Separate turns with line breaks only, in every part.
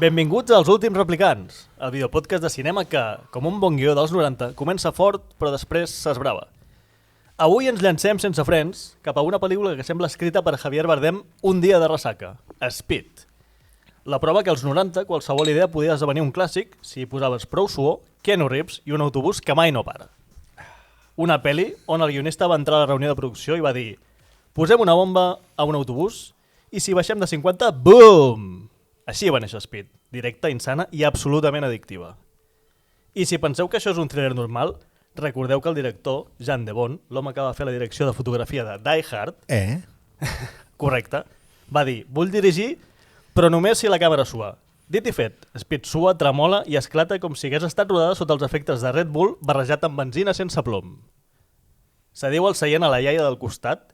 Benvinguts als Últims Replicants, el videopodcast de cinema que, com un bon guió dels 90, comença fort però després s'esbrava. Avui ens llancem sense frens cap a una pel·lícula que sembla escrita per Javier Bardem un dia de ressaca, Speed. La prova que als 90 qualsevol idea podia esdevenir un clàssic si hi posaves prou suor, Keanu Reeves i un autobús que mai no para. Una pel·li on el guionista va entrar a la reunió de producció i va dir «Posem una bomba a un autobús i si baixem de 50, BOOM!» Així va néixer Speed, directa, insana i absolutament addictiva. I si penseu que això és un thriller normal, recordeu que el director, Jan de Bont, l'home que va fer la direcció de fotografia de Die Hard, correcte, va dir «Vull dirigir, però només si la càmera sua». Dit i fet, Speed sua, tremola i esclata com si hagués estat rodada sota els efectes de Red Bull barrejat amb benzina sense plom. Cediu el seient a la iaia del costat,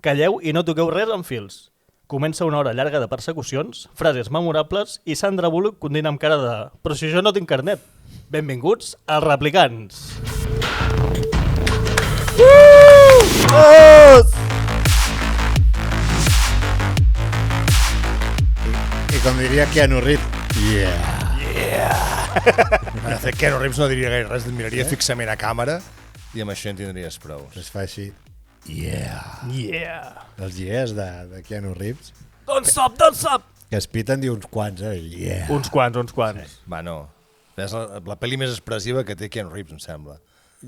calleu i no toqueu res amb fils. Comença una hora llarga de persecucions, frases memorables i Sandra Bullock condina amb cara de «Però si jo no tinc carnet». Benvinguts als Replicants.
I com diria Keanu Reeves,
De fet, Keanu Reeves no diria gaire res, et miraria fixament a càmera i amb això en tindries prou.
es fa així.
Yeah.
Els yes de Keanu Reeves.
Don't stop!
Que Speed en diu uns quants, Yeah.
Uns quants.
Bueno, és la pel·li més expressiva que té Keanu Reeves, em sembla.
Sí,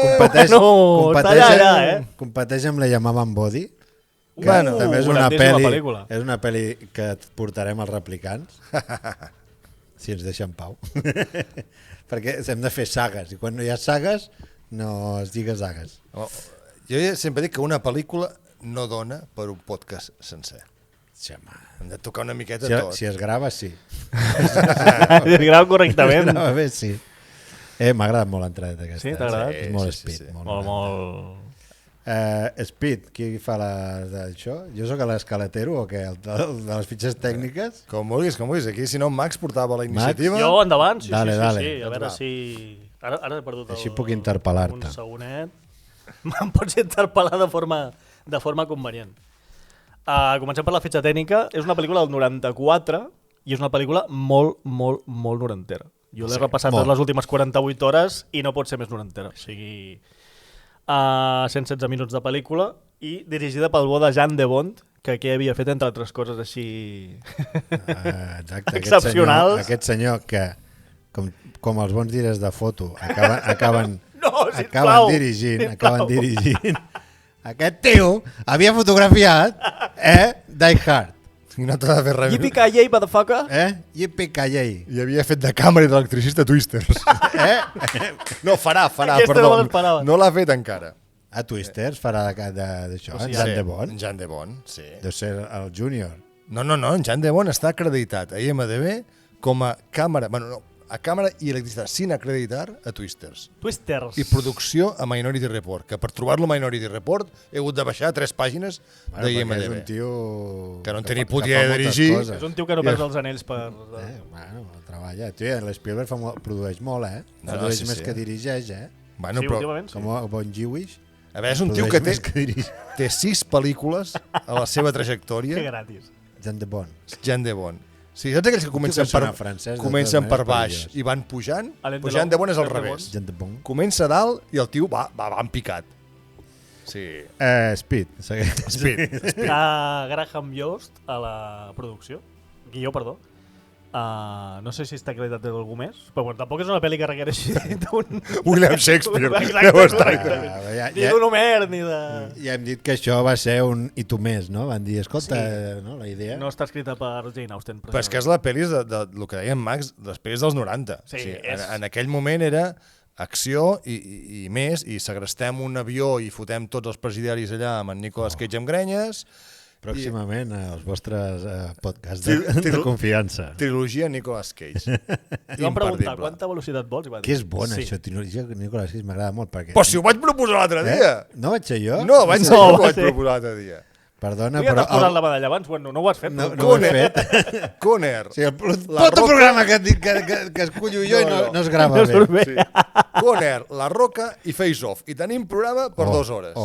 competeix,
Bueno,
competeix,
està allà,
competeix amb la Llamaven Body. Que
Bueno,
també és
pel·lícula.
És una pel·li que et portarem als Replicants. Si ens deixen pau. Perquè hem de fer sagues. I quan no hi ha sagues, no es digues sagues.
Jo sempre dic que una pel·lícula no dona per un podcast sencer. Hem de tocar una miqueta tot.
Si es grava, sí.
Es grava correctament.
Si es grava bé, sí. M'ha agradat molt l'entrada aquesta.
Sí, t'ha agradat?
És molt
Sí,
Speed.
sí.
Molt.
Speed, qui fa d'això? Jo sóc l'escalatero o què? El de les fitxes tècniques?
Com vulguis. Aquí, si no, Max portava la iniciativa.
Jo, endavant, sí.
Dale.
A veure si... Ara he perdut
Així puc interpel·lar-te.
Un segonet. Me'n pots interpel·lar de forma convenient. Comencem per la fitxa tècnica. És una pel·lícula del 94 i és una pel·lícula molt norantera. Jo l'he repassat les últimes 48 hores i no pot ser més norantera. O sigui, 116 minuts de pel·lícula i dirigida pel bo de Jan de Bont, que aquí havia fet, entre altres coses, així...
Exacte,
excepcionals.
Aquest senyor que, com els bons dires de foto, acaben dirigint. Aquest tio havia fotografiat Die Hard.
I no t'ha de fer res.
Yippee-ki-yay, motherfucker!
Yippee-ki-yay.
I havia fet de càmera i d'electricista Twisters. No, farà,
Aquesta
perdó.
no me l'esperava.
No l'ha fet encara.
A Twisters farà d'això,
O sigui,
Jan de Bont.
Jan de Bont, sí.
Deu ser el júnior.
No, en Jan de Bont està acreditat a IMDb com a càmera, a càmera i electricitat sin acreditar a Twisters.
Twisters.
I producció a Minority Report, que per trobar-lo a Minority Report he hagut de baixar 3 pàgines de IMDb.
És un tio...
Que no en té ni puta idea de dirigir.
És un tio que no perd els anells per...
Treballa. Tio, l'Spielberg produeix molt, Produeix més que dirigeix,
Bueno,
Sí,
però,
últimament, sí.
Com a bon Jewish.
a veure, és un tio que
dirigeix.
té 6 pel·lícules a la seva trajectòria.
Que gratis.
Jan de Bont.
Jan de Bont. Sí, saps aquells que comencen
que sona francès, de
comencen
totes
per
maneres,
baix
perillós.
i van pujant?
Alain
Pues
Delon,
Jan de Bont és al
Jan de
revés.
Jan de Bont.
Comença a dalt i el tio va en picat. Sí.
Speed. Segueix.
Speed.
Graham Yost a la producció. Guió, perdó. No sé si està acreditat d'algú més, però bueno, tampoc és una pel·li que requereixi d'un...
William Shakespeare.
Exacte,
Deu estar.
Ni d'un Homer, ni de...
Ja hem dit que això va ser un i tu més, no? Van dir, escolta, no, la idea...
No està escrita per Jane Austen.
Però és que és la pel·li de lo que deia en Max, les pel·lis dels 90.
Sí,
o sigui,
és...
en aquell moment era acció i més, i segrestem un avió i fotem tots els presidiaris allà amb en Nicolas Cage amb grenyes.
Pròximament als vostres podcasts de confiança.
Trilogia Nicolas Cage.
I vam preguntar quanta velocitat vols i va dir...
Que és bona, això, trilogia Nicolas Cage, m'agrada molt. Perquè...
Però si ho vaig proposar l'altre dia!
No vaig ser jo?
No, vaig ser
No,
jo que
va
ho vaig
ser.
proposar l'altre dia.
Perdona,
Tu ja
però...
t'has posat la medalla abans? Bueno, no ho has fet.
No,
però-
no ho he fet.
Conner.
O sigui,
La
tot el
Roca-
programa que escullo jo
No,
no es grava
no surt
bé.
bé.
Sí. Conner, La Roca i Face Off. I tenim programa per 2 hores.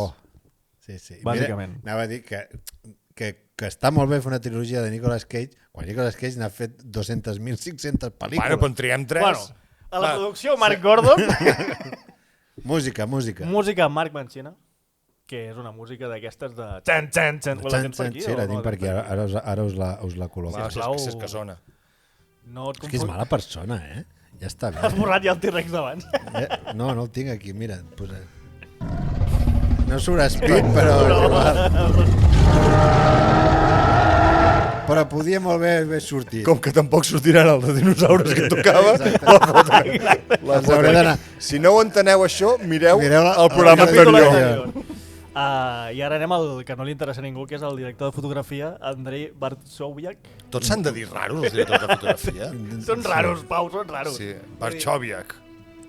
Sí.
Bàsicament.
Mira, anava a dir que que està molt bé fer una trilogia de Nicolas Cage, quan Nicolas Cage n'ha fet 200.500 pel·lícules.
Bueno, però en triem 3.
Bueno, a la producció, Marc Gordon.
Música.
Música, Marc Mancina, que és una música d'aquestes de... Txan, txan, txan. La tens per aquí?
Sí, la tinc per aquí. Ara us la col·loco.
Sisplau.
Si és que sona.
No et
És que és mala persona, Ja està bé.
Has borrat ja el T-Rex d'abans.
No el tinc aquí, mira. No surt Speed, però és igual. Però podia molt bé haver sortit.
Com que tampoc sortiran els de dinosaures que tocava, les hauré d'anar. Si no ho enteneu això, mireu el programa anterior.
I ara anem al que no li interessa a ningú, que és el director de fotografia, Andrei Bartsoviak.
Tots s'han de dir raros, els directors de fotografia.
Són raros, Pau, són raros.
Sí, Bartsoviak.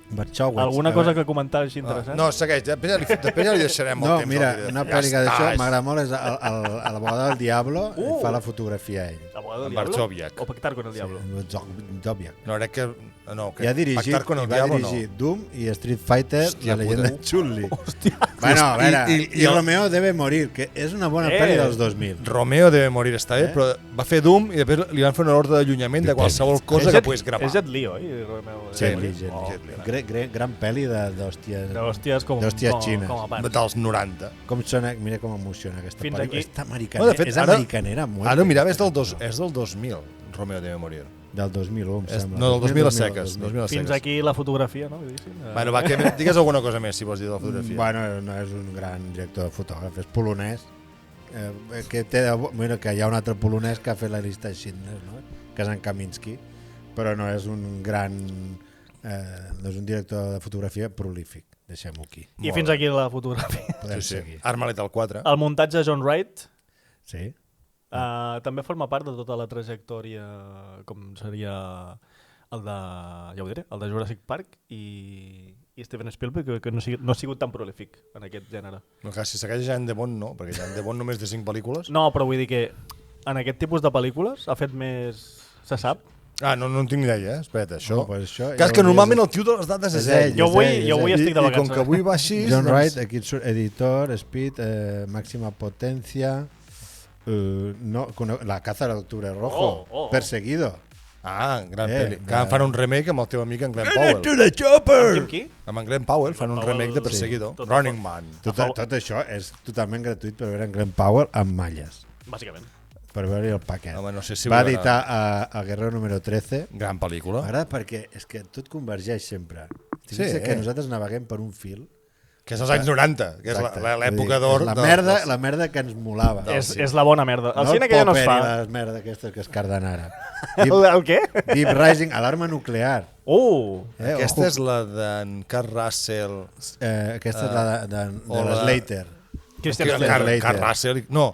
Alguna cosa que comentar així interessant?
No, segueix, després ja li deixarem el temps.
No, mira, una pel·lícula d'això m'agrada molt, és l'abogado del Diablo, fa la fotografia ell.
¿Abogado del
Amb
Diablo?
Bartsoviak.
O Pactar con el Diablo?
Bartsoviak.
No, crec que... No,
I ha dirigit, va dirigir Doom i Street Fighter, la leyenda de Chun-Li. Bueno, a veure, i Romeo debe morir, que és una bona pel·li dels 2000.
Romeo debe morir, està bé, però va fer Doom i després li van fer una ordre d'allunyament de qualsevol cosa que puguis gravar.
És Jet Li, oi?
Sí, gran pel·li d'hòsties.
D'hòsties
xines.
Com a part.
Dels 90.
Com sona, mira com emociona aquesta
Fins
pel·lícula.
aquí.
Està americanera, és americanera.
Ara mirava, és del 2000, Romeo debe morir.
Del 2001, em sembla.
No, del 2000 a seques.
Fins aquí la fotografia, no?
Bueno, va, digues alguna cosa més, si vols dir de la fotografia.
Bueno, no és un gran director de fotògraf, és polonès. Que hi ha un altre polonès que ha fet la llista de Schindler, no? Que és en Kaminski, però no és un gran... no és un director de fotografia prolífic. Deixem-ho aquí.
I fins aquí la fotografia.
Podem seguir.
Armalet al 4.
El muntatge John Wright.
Sí.
També forma part de tota la trajectòria, com seria el de, ja ho diré, el de Jurassic Park i Steven Spielberg, que no ha sigut tan prolífic en aquest gènere.
No, clar, si segueix Jean de Bond, no, perquè Jean de Bond només té 5 pel·lícules.
No, però vull dir que en aquest tipus de pel·lícules ha fet més... Se sap?
No en tinc idea, espera't, això.
No, pues això
que és que normalment el tio de les dates és ell.
Jo avui estic de vacances.
I com que avui va així...
John Wright, aquí surt editor, Speed, màxima potència... la caza del octubre rojo, Perseguido.
Gran pel·li. Que fan un remake amb el teu amic en Glenn Powell.
To the chopper!
Amb qui?
Amb en Glenn Powell fan un remake de Perseguido.
Sí.
Running Man.
Tot això és totalment gratuït per veure en Glenn Powell amb malles.
Bàsicament.
Per veure el paquet.
Home, no sé si
va editar a Guerrero número 13.
Gran pel·lícula.
M'agrada perquè és que tot convergeix sempre.
Sí,
que nosaltres naveguem per un fil.
Que és els anys 90, que és l'època d'or.
La merda que ens molava.
És la bona merda. El cine que ja no es fa.
No el popper i les aquestes que es carden ara.
El què?
Deep Rising, alarma nuclear.
Aquesta és la d'en Carl Russell.
Aquesta és la de Slater.
Christian Slater.
Carl Russell. No,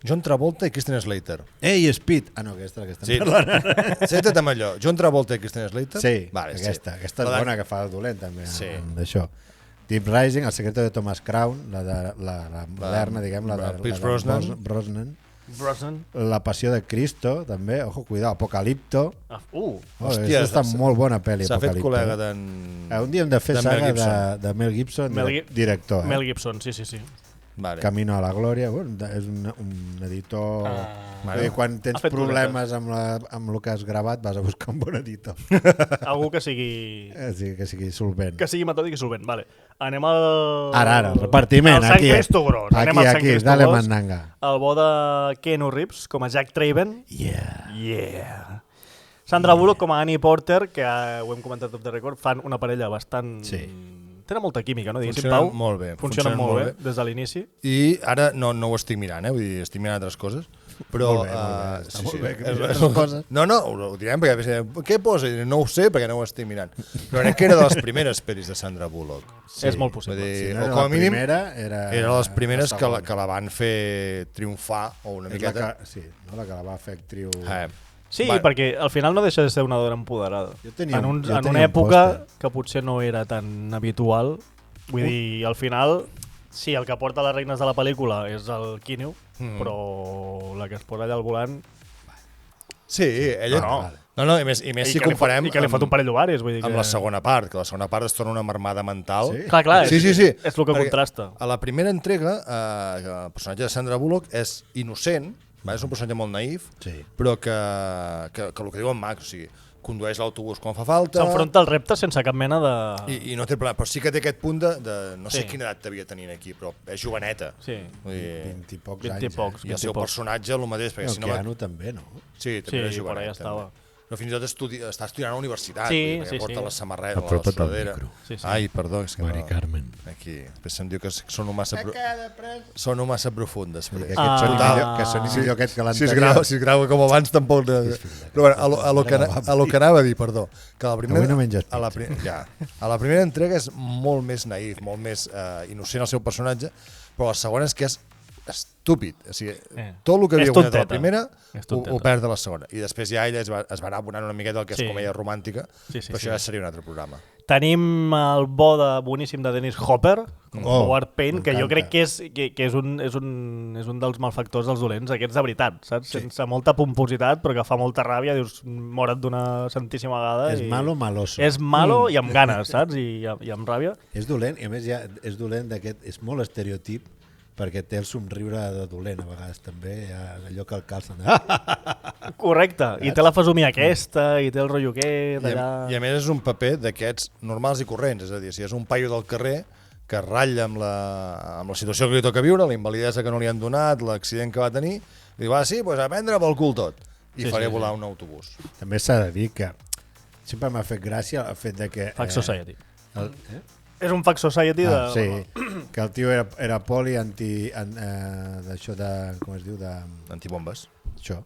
John Travolta i Christian Slater.
Ei, Speed. No, aquesta és la que estem
parlant. Senta't amb allò. John Travolta i Christian Slater?
Sí, aquesta és bona, que fa el dolent també.
Sí.
D'això. Deep Rising, El secreto de Thomas Crown, la moderna, diguem, la de Brosnan. La passió de Cristo, també, ojo, cuidado, Apocalipto. Hòstia, està molt bona pel·li,
S'ha fet
Apocalipto.
col·lega d'en...
Un dia hem de fer saga de Mel Gibson, director.
Mel Gibson, sí.
Vale.
Camino a la Glòria, és un editor... Quan tens problemes amb el que has gravat, vas a buscar un bon editor.
Algú que sigui...
Sí, que sigui solvent.
Que sigui metòdic i solvent, vale. Anem al...
Ara, el repartiment, aquí.
El Sant Cristo Gros.
Aquí, dale mandanga.
El bo de Keanu Reeves, com a Jack Traven.
Yeah.
Sandra Bullock com a Annie Porter, que ho hem comentat off the record, fan una parella bastant...
Sí.
Tenen molta química, no? Diguéssim,
Funcionen
Pau?
molt bé.
Funcionen molt bé des de l'inici.
I ara no ho estic mirant, vull dir, estic mirant altres coses. Però,
molt bé. Està molt bé que mires coses.
No, ho direm perquè què posa? No ho sé perquè no ho estic mirant. Però crec que era de les primeres pel·lis de Sandra Bullock.
Sí. És molt possible.
Si no era la primera, era
les primeres que la van fer triomfar o una miqueta.
La que la va fer actriu...
Sí, perquè al final no deixa de ser una dona empoderada.
En
una època que potser no era tan habitual. Vull dir, al final, sí, el que porta les regnes de la pel·lícula és el Keanu, però la que es posa allà al volant...
Sí, ella... No, i més si comparem...
I que li fot un parell d'ovaris, vull dir que...
Amb la segona part, que la segona part es torna una marmada mental.
Sí?
Clar,
sí.
És el que contrasta.
A la primera entrega, el personatge de Sandra Bullock és innocent, És un personatge molt naïf,
Sí.
però que el que diu en Max, o sigui, condueix l'autobús quan fa falta...
S'enfronta al repte sense cap mena de...
I no té problema, però sí que té aquest punt de no sé
Sí.
quina edat devia tenir aquí, però és joveneta.
Sí.
Vull dir,
20 i pocs
20 i
anys.
pocs.
I el seu personatge el mateix, perquè
El
si no...
Keanu també, no?
Sí, també era
Sí, per
jovenet.
allà estava.
També. Però fins i tot està estudiant a la universitat,
Sí,
perquè
sí,
porta
sí.
la samarreta, la
Apropa't al
sudadera.
micro.
Sí, sí.
Ai, perdó, és que
Mari Carmen.
aquí. Després se'm diu que sono massa profundes.
Que
Després.
aquests són
Ah.
millor, que són millor aquests que
Si es
l'anterior.
grava com abans tampoc... Però bueno, a lo que anava a dir, perdó, que a la primera,
Avui no menges
a la primera entrega és molt més naïf, molt més innocent el seu personatge, però la segona és que és estúpid. O sigui, tot el que
És
havia guanyat a la
tonteta.
primera
És
ho
tonteta.
perd a la segona. I després ja ella es va anar abonant una miqueta el que és
Sí.
comèdia romàntica,
Sí, sí,
però això
sí.
ja seria un altre programa.
Tenim el bo boníssim de Dennis Hopper, com Howard Payne, que jo
m'encanta.
crec que és un dels malfactors dels dolents, aquests de veritat, saps? Sense molta pompositat, però que fa molta ràbia, dius, mora't d'una santíssima vegada.
És malo maloso.
És malo i amb ganes, saps? I amb ràbia.
És dolent, i a més ja és dolent d'aquest, és molt estereotip, perquè té el somriure de dolent a vegades també, allò que el calcen.
Correcte. I té la fesomia aquesta, i té el rotllo aquest,
I
allà...
a més és un paper d'aquests normals i corrents, és a dir, si és un paio del carrer que ratlla amb la situació que li toca viure, la invalidesa que no li han donat, l'accident que va tenir, i diu, sí, doncs a prendre pel cul tot. I
Sí,
faré
sí,
volar un autobús.
També s'ha de dir que sempre m'ha fet gràcia el fet de que...
Fact Society.
Eh?
És un Fact Society de...
Sí, que el tio era poli d'això de... com es diu?
Antibombes.
Això,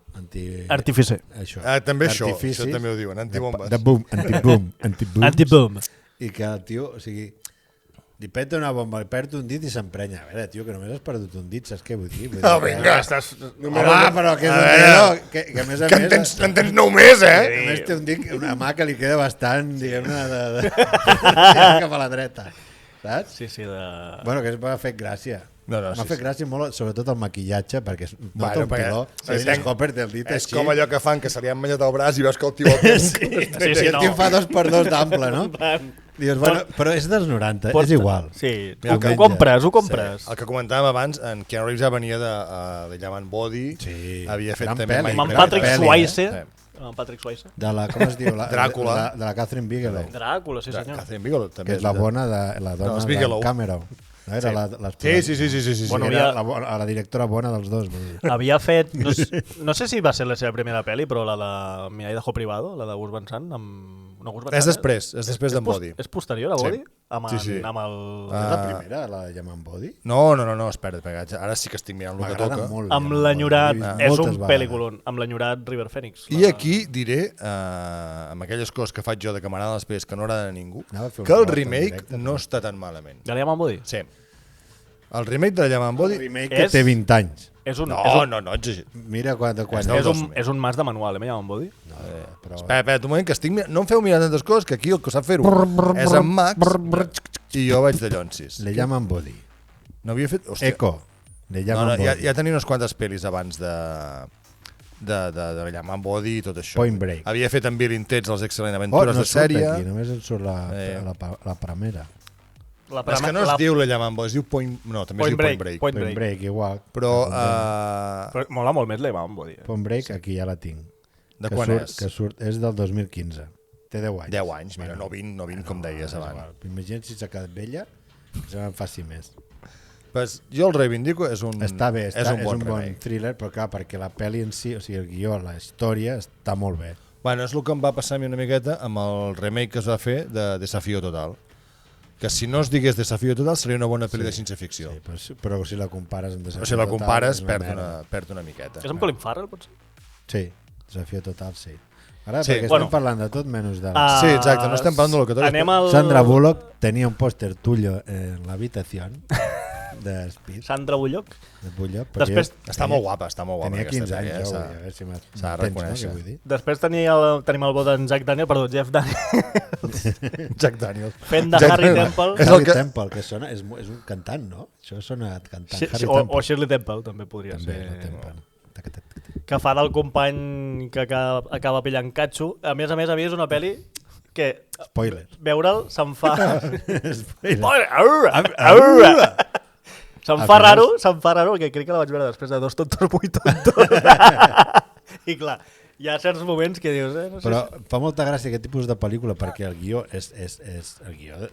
Artificer.
Això.
També això
Artificis
també ho diuen, antibombes.
De boom, antibooms.
Anti-boom.
I que el tio, o sigui, li peta una bomba, li perd un dit i s'emprenya. A veure, tio, que només has perdut un dit, saps què vull dir? Vull dir
Vinga.
Home, però que és un tio que a més a
Que
més...
en tens 9 més,
A més té un dit, una mà que li queda bastant, diguem-ne, cap a la dreta. Saps?
Sí, sí, de...
Bueno, que m'ha fet gràcia. M'ha fet gràcia molt, sobretot el maquillatge, perquè és tot un piló. Dennis Hopper té el dit
És
així.
com allò que fan, que se li han menjat el braç i veus que el tio el té
Sí,
El tio fa 2x2 d'ample, no? Dius, bueno, però és dels 90, és igual.
Sí,
Mira,
ho compres, ho compres.
El que comentàvem abans, en Keanu Reeves ja venia de Llaman Body,
Sí.
havia fet
Gran
també...
pel·li,
Amb
gran
Patrick
pel·li,
Swayze.
Sí.
Amb Patrick Swayze.
De la, com es diu?
Dràcula.
De la Catherine Bigelow,
Dràcula, sí senyor.
Catherine Bigelow també.
que és la bona de la
No,
dona
és
de
Bigelow.
Cameron. No era
Sí.
Bueno,
Era
havia-
la directora bona dels dos. Vull dir.
Havia fet... No sé si va ser la seva primera pel·li, però la de Mi hijo privado, la de Gus Van Sant, amb... No, Gus Van Sant,
És després d'en Body.
És posterior a
Sí.
Body? Amb,
Sí.
amb el...
És la primera, la de Llaman Body?
No, espera't, perquè ara sí que estic mirant el que
M'agrada
toca.
molt.
Amb
Llaman
l'enyorat...
Body. L'he vist
És
moltes
un
vegades.
pel·lículon. Amb l'enyorat River Phoenix.
I aquí diré, amb aquelles coses que faig jo de que m'agraden les pel·lis que no agraden a ningú,
Anava a fer un
que el
relat en
remake
directe,
no està tan malament.
De l'Yaman Body?
Sí. El remake de Llaman Body...
El remake que
És-
té 20 anys.
És un,
No, exager.
Mira quan
del
és, un,
2000.
és un mas de manual, Yaman Body?
però...
Espera, un moment, que estic... No em feu mirar tantes coses, que aquí el que sap fer-ho és en Max i jo vaig de llonsis.
Le llaman Body.
No havia fet... Hòstia.
Eco. Le
No,
llaman Body.
ja tenia unes quantes pel·lis abans de Llaman Body i tot això.
Point Break.
Havia fet amb Bill Intets les Excel·lent
Oh,
Aventures
no
de
surt
sèrie.
aquí, només en surt
Eh.
la primera.
És que no es diu Le Llaman Body, es diu Point... No, també es diu Point Break.
Point
Point
Break.
Break, igual.
Però...
Però mola molt més l'Yaman Body.
Point Break, aquí ja la tinc.
de
Que
quan
surt,
és?
Que surt, és del 2015. Té 10 anys.
10 anys, mira, no 20 com deies
és
abans.
igual. Imagina't si s'ha quedat vella, que se me'n faci més.
Pues jo el reivindico, és un,
Està bé,
és un bon
bon
remake.
thriller, però clar, perquè la pel·li en si, o sigui, el guió, la història, està molt bé.
Bueno, és el que em va passar a mi una miqueta amb el remake que es va fer de Desafío Total. Que si no es digués Desafío Total seria una bona pel·li de ciència-ficció.
Sí, però si la compares amb
Però si la
Total,
compares
és
perd una miqueta.
És amb Colin Farrell, potser?
Sí, Desafío Total, sí. Ara,
Sí,
perquè
bueno.
estem parlant de tot menys de...
Sí, exacte, no estem parlant de lo que toca.
Anem al...
Sandra Bullock tenía un póster tuyo en la habitación de Speed,
Sandra Bullock.
de Bullock.
Després-
Està molt guapa, està molt guapa.
Tenia
aquesta
15 anys,
sèrie,
jo,
s'ha-
a veure si
s'ha de
m'entens, no,
reconèixer.
què vull dir?
Després tenim el bo d'en Jack Daniel, perdó, Jeff Daniel,
Jack Daniels.
fent de
Jack
Harry
Daniel.
Temple.
És el
Harry
que-
Temple, que sona, és un cantant, no? Això sona a cantant.
Sí,
Harry
o
Temple.
Shirley Temple, també podria
També,
ser.
la Temple. Tac, tac, tac.
Que fa del company que acaba pillant catxo. A més, havia vist una pel·li que
Spoiler.
veure'l se'm fa...
Spoiler.
Spoiler! Aurra! Se'm fa raro, perquè crec que la vaig veure després de Dos tontos muy tontos. I clar, hi ha certs moments que dius... No sé
Però fa molta gràcia aquest tipus de pel·lícula perquè el guió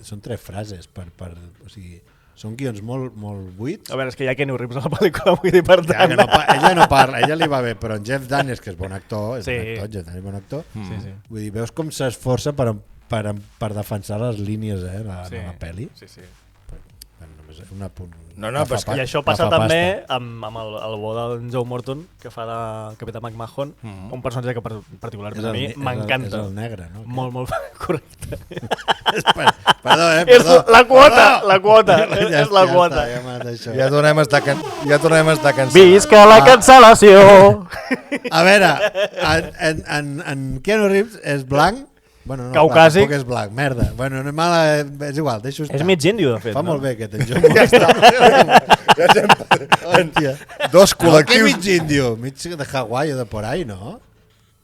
són 3 frases o sigui, són guions molt buits.
A veure, és que hi ha Keanu Reeves a la pel·lícula, vull dir, per tant...
Ella no parla, ella li va bé, però en Jeff Daniels, que és bon actor, Jeff Daniels és bon actor, vull dir, veus com s'esforça per defensar les línies de la pel·li.
Sí.
Només un apunt.
I això passa també amb el bo d'en Joe Morton, que fa de Capità McMahon, un personatge que particularment a mi m'encanta.
És el negre, no?
Molt correcte.
Perdó.
És la quota. És la quota.
Ja tornem a estar cansats.
Visca la cancel·lació!
A veure, en Keanu Reeves és blanc. Bueno, no,
Caucàsic.
Tampoc és blanc, merda. Bueno, és igual, deixo estar.
És mig índio, de fet.
Fa molt bé aquest en Joe Morton. Hòstia.
Dos
Què
col·lectius.
mig índio? Mig de Hawaii o de por ahí, no?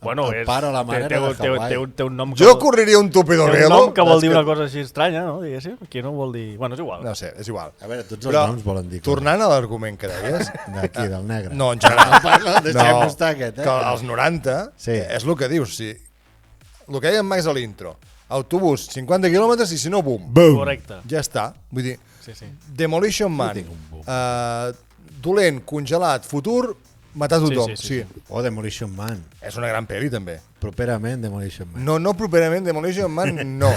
Bueno,
el pare o la mare era de Hawaii.
té un nom
Jo correria un tupido
té un
velo.
nom que vol dir una cosa així estranya, no? Diguéssim. Aquí no vol dir... Bueno, és igual.
No sé, és igual.
A veure, tots els noms volen dir.
Tornant a l'argument que deies...
D'aquí, del negre.
No, en general.
Deixem estar aquest,
que als 90 és el que dius. El que deia en Max a l'intro. Autobús, 50 quilòmetres i si no, bum.
Correcte.
Ja està. Vull dir,
Sí.
Demolition Man, dolent, congelat, futur, matar tothom.
Sí.
O Demolition Man.
És una gran pel·li, també.
Properament Demolition Man.
No properament Demolition Man, no.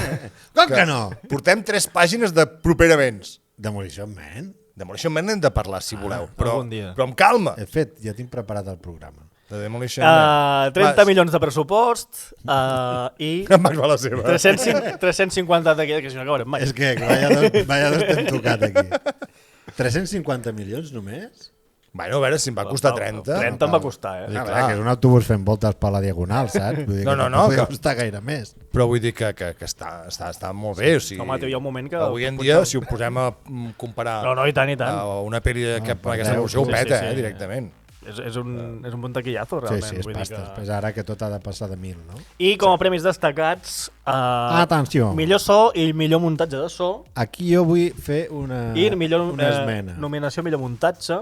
Com que no?
Portem 3 pàgines de properaments.
Demolition Man?
Demolition Man n'hem de parlar, si voleu.
algun dia.
Però amb calma.
He fet, ja tinc preparat el programa.
De Demolition Man.
30 milions de pressupost i
Em vaig a la seva.
350 d'aquí, que si no acabarem mai.
És que vaya dos t'hem tocat aquí. 350 milions només?
Bueno, a veure, si em va costar 30.
30 em va costar,
Clar, que és un autobús fent voltes per la diagonal, saps? Vull dir
No,
que
no,
podia
que-
costar gaire més.
Però vull dir que està molt bé. O sigui,
Home, hi ha un moment que...
avui en dia, si ho posem a comparar
No, i tant.
a una pel·li que
per
aquesta
10,
proporció ho
sí,
peta,
sí.
directament.
És un bon taquillazo, realment.
Sí, és
vull dir
pasta.
que...
Després ara que tot ha de passar de 1.000, no?
I com a premis destacats,
Atenció.
millor so i millor muntatge de so,
Aquí jo vull fer una
i
esmena.
nominació a millor muntatge,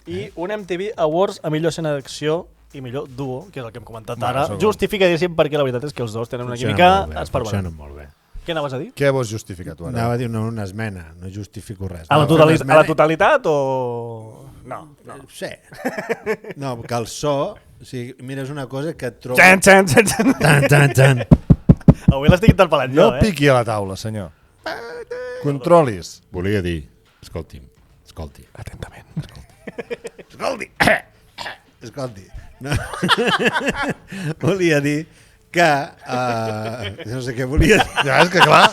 i un MTV Awards a millor escena d'acció i millor duo, que és el que hem comentat ara. Justificadíssim, perquè la veritat és que els dos tenen una química esparverant.
Funcionen molt bé.
Què anaves a dir?
Què vols justificar tu ara?
Anava a dir una esmena, no justifico res.
A
Anava a fer una
la
esmena-
totalitat o...? No.
Sí. No, que el so, o sigui, mira, és una cosa que et trobo...
Txan, txan, txan, txan.
Tan, tan, tan.
Avui l'estic interpel·lant
No
jo,
piqui a la taula, senyor. Controlis.
Volia dir, escolti.
Atentament.
Escolti. No. Volia dir que... no sé què volia dir.
Ja, és que clar.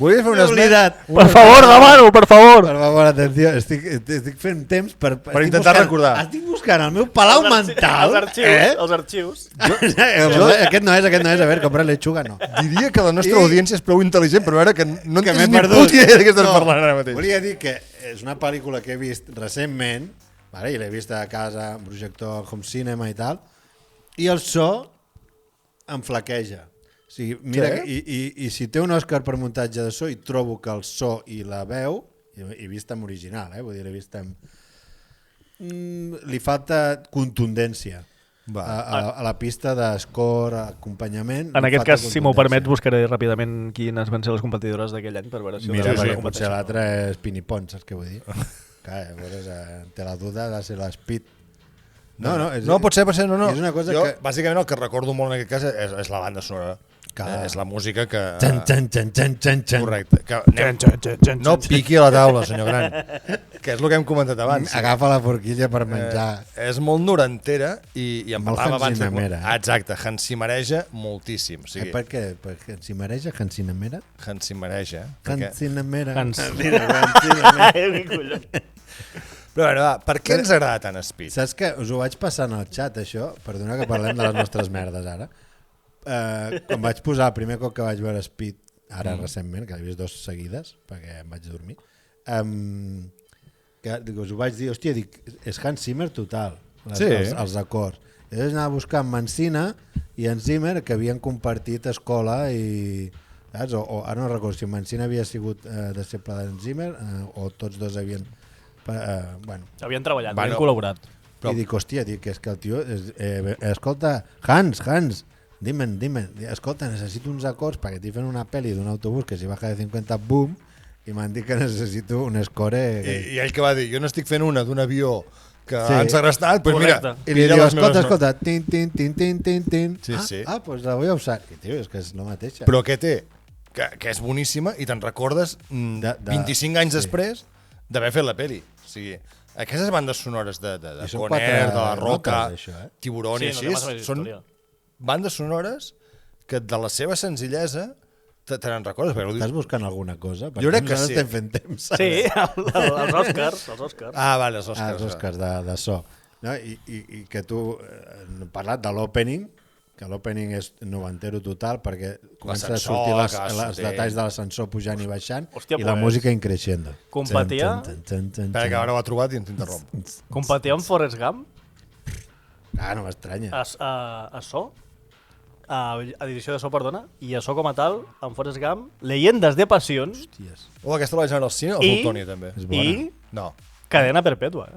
Volia fer una
M'he oblidat.
Per favor, demano, per favor.
Per favor, atenció, estic fent temps per
intentar recordar.
Estic buscant el meu palau mental.
Els arxius.
Aquest no és, a veure, comprar lechuga, no.
Diria que la nostra audiència és prou intel·ligent per veure que no en
Que
tens
m'he
ni
perdut.
puta idea de què estàs parlant ara mateix.
Volia dir que és una pel·lícula que he vist recentment, vale, i l'he vist a casa, en projector home cinema i tal, i el so em flaqueja. O sigui, mira,
Sí?
i si té un Òscar per muntatge de so, i trobo que el so i la veu, i vist en original, vull dir, l'he vist en... li falta contundència a la pista d'escore, acompanyament.
En aquest cas, si m'ho permets, buscaré ràpidament quines van ser les competidores d'aquell any per veure si...
Mira, perquè potser l'altre és Pinipon, saps què vull dir? Clar, llavors, té la duda de ser l'Speed. No,
pot ser, no.
És una cosa
jo,
que...
bàsicament, el que recordo molt en aquest cas és la banda sonora. És la música que...
Txan.
Correcte. Que no piqui a la taula, senyor Gran. Que és el que hem comentat abans.
Agafa la forquilla per menjar.
És molt norantera i en
Molt
parlava abans.
hansinamera.
Exacte, hansimareja moltíssim. O sigui,
Per què? Perquè hansimareja? Hansinamera?
hansimareja.
Hansinamera.
Però bueno, va, per què ens agrada tant Speed?
Saps què? Us ho vaig passar en el xat, això, perdona que parlem de les nostres merdes ara. Quan vaig posar el primer cop que vaig veure Speed, ara recentment, que he vist 2 seguides, perquè em vaig dormir, que us ho vaig dir, hòstia, dic, és Hans Zimmer total, els acords. Llavors anava a buscar en Mancina i en Zimmer, que havien compartit escola i saps? O ara no recordo si Mancini havia sigut deixeble d'en Zimmer o tots dos havien... bueno.
Havien treballat,
Bueno,
havien col·laborat.
I dic, hòstia, és que el tio... escolta, Hans, dime, escolta, necessito uns acords perquè estic fent una pel·li d'un autobús que si baja de 50, boom, i m'han dit que necessito un score...
I ell que va dir, jo n'estic fent una d'un avió que han segrestat, doncs mira...
I li diu, escolta, tin.
Sí.
Pues la voy a usar. I, tio, és que és la mateixa.
Però què té? Que és boníssima i te'n recordes 25 anys després d'haver fet la peli. O sigui, aquestes bandes sonores de Conner, de La Roca, Tiburón i així, són bandes sonores que de la seva senzillesa te n'en recordes?
Estàs buscant alguna cosa?
Jo crec que sí.
Estem fent temps.
Sí, els Oscars.
Ah, vale, els Oscars.
Els Oscars de so. No? I que tu hem parlat de l'opening, que l'opening és noventero total perquè comença a sortir els detalls de l'ascensor pujant i baixant.
Hòstia,
i la música increixendo.
Competia...
Espera, que ara ho ha trobat i ens interromp.
Competia amb Forrest Gump?
Ah, no m'estranya.
A so? A edició de so, perdona, i a so com a tal, amb Forrest Gump, Leyendas de Passions.
Hòsties.
Aquesta la vaig anar al cine, o Fultònia també.
És bona.
I
No,
Cadena Perpètua.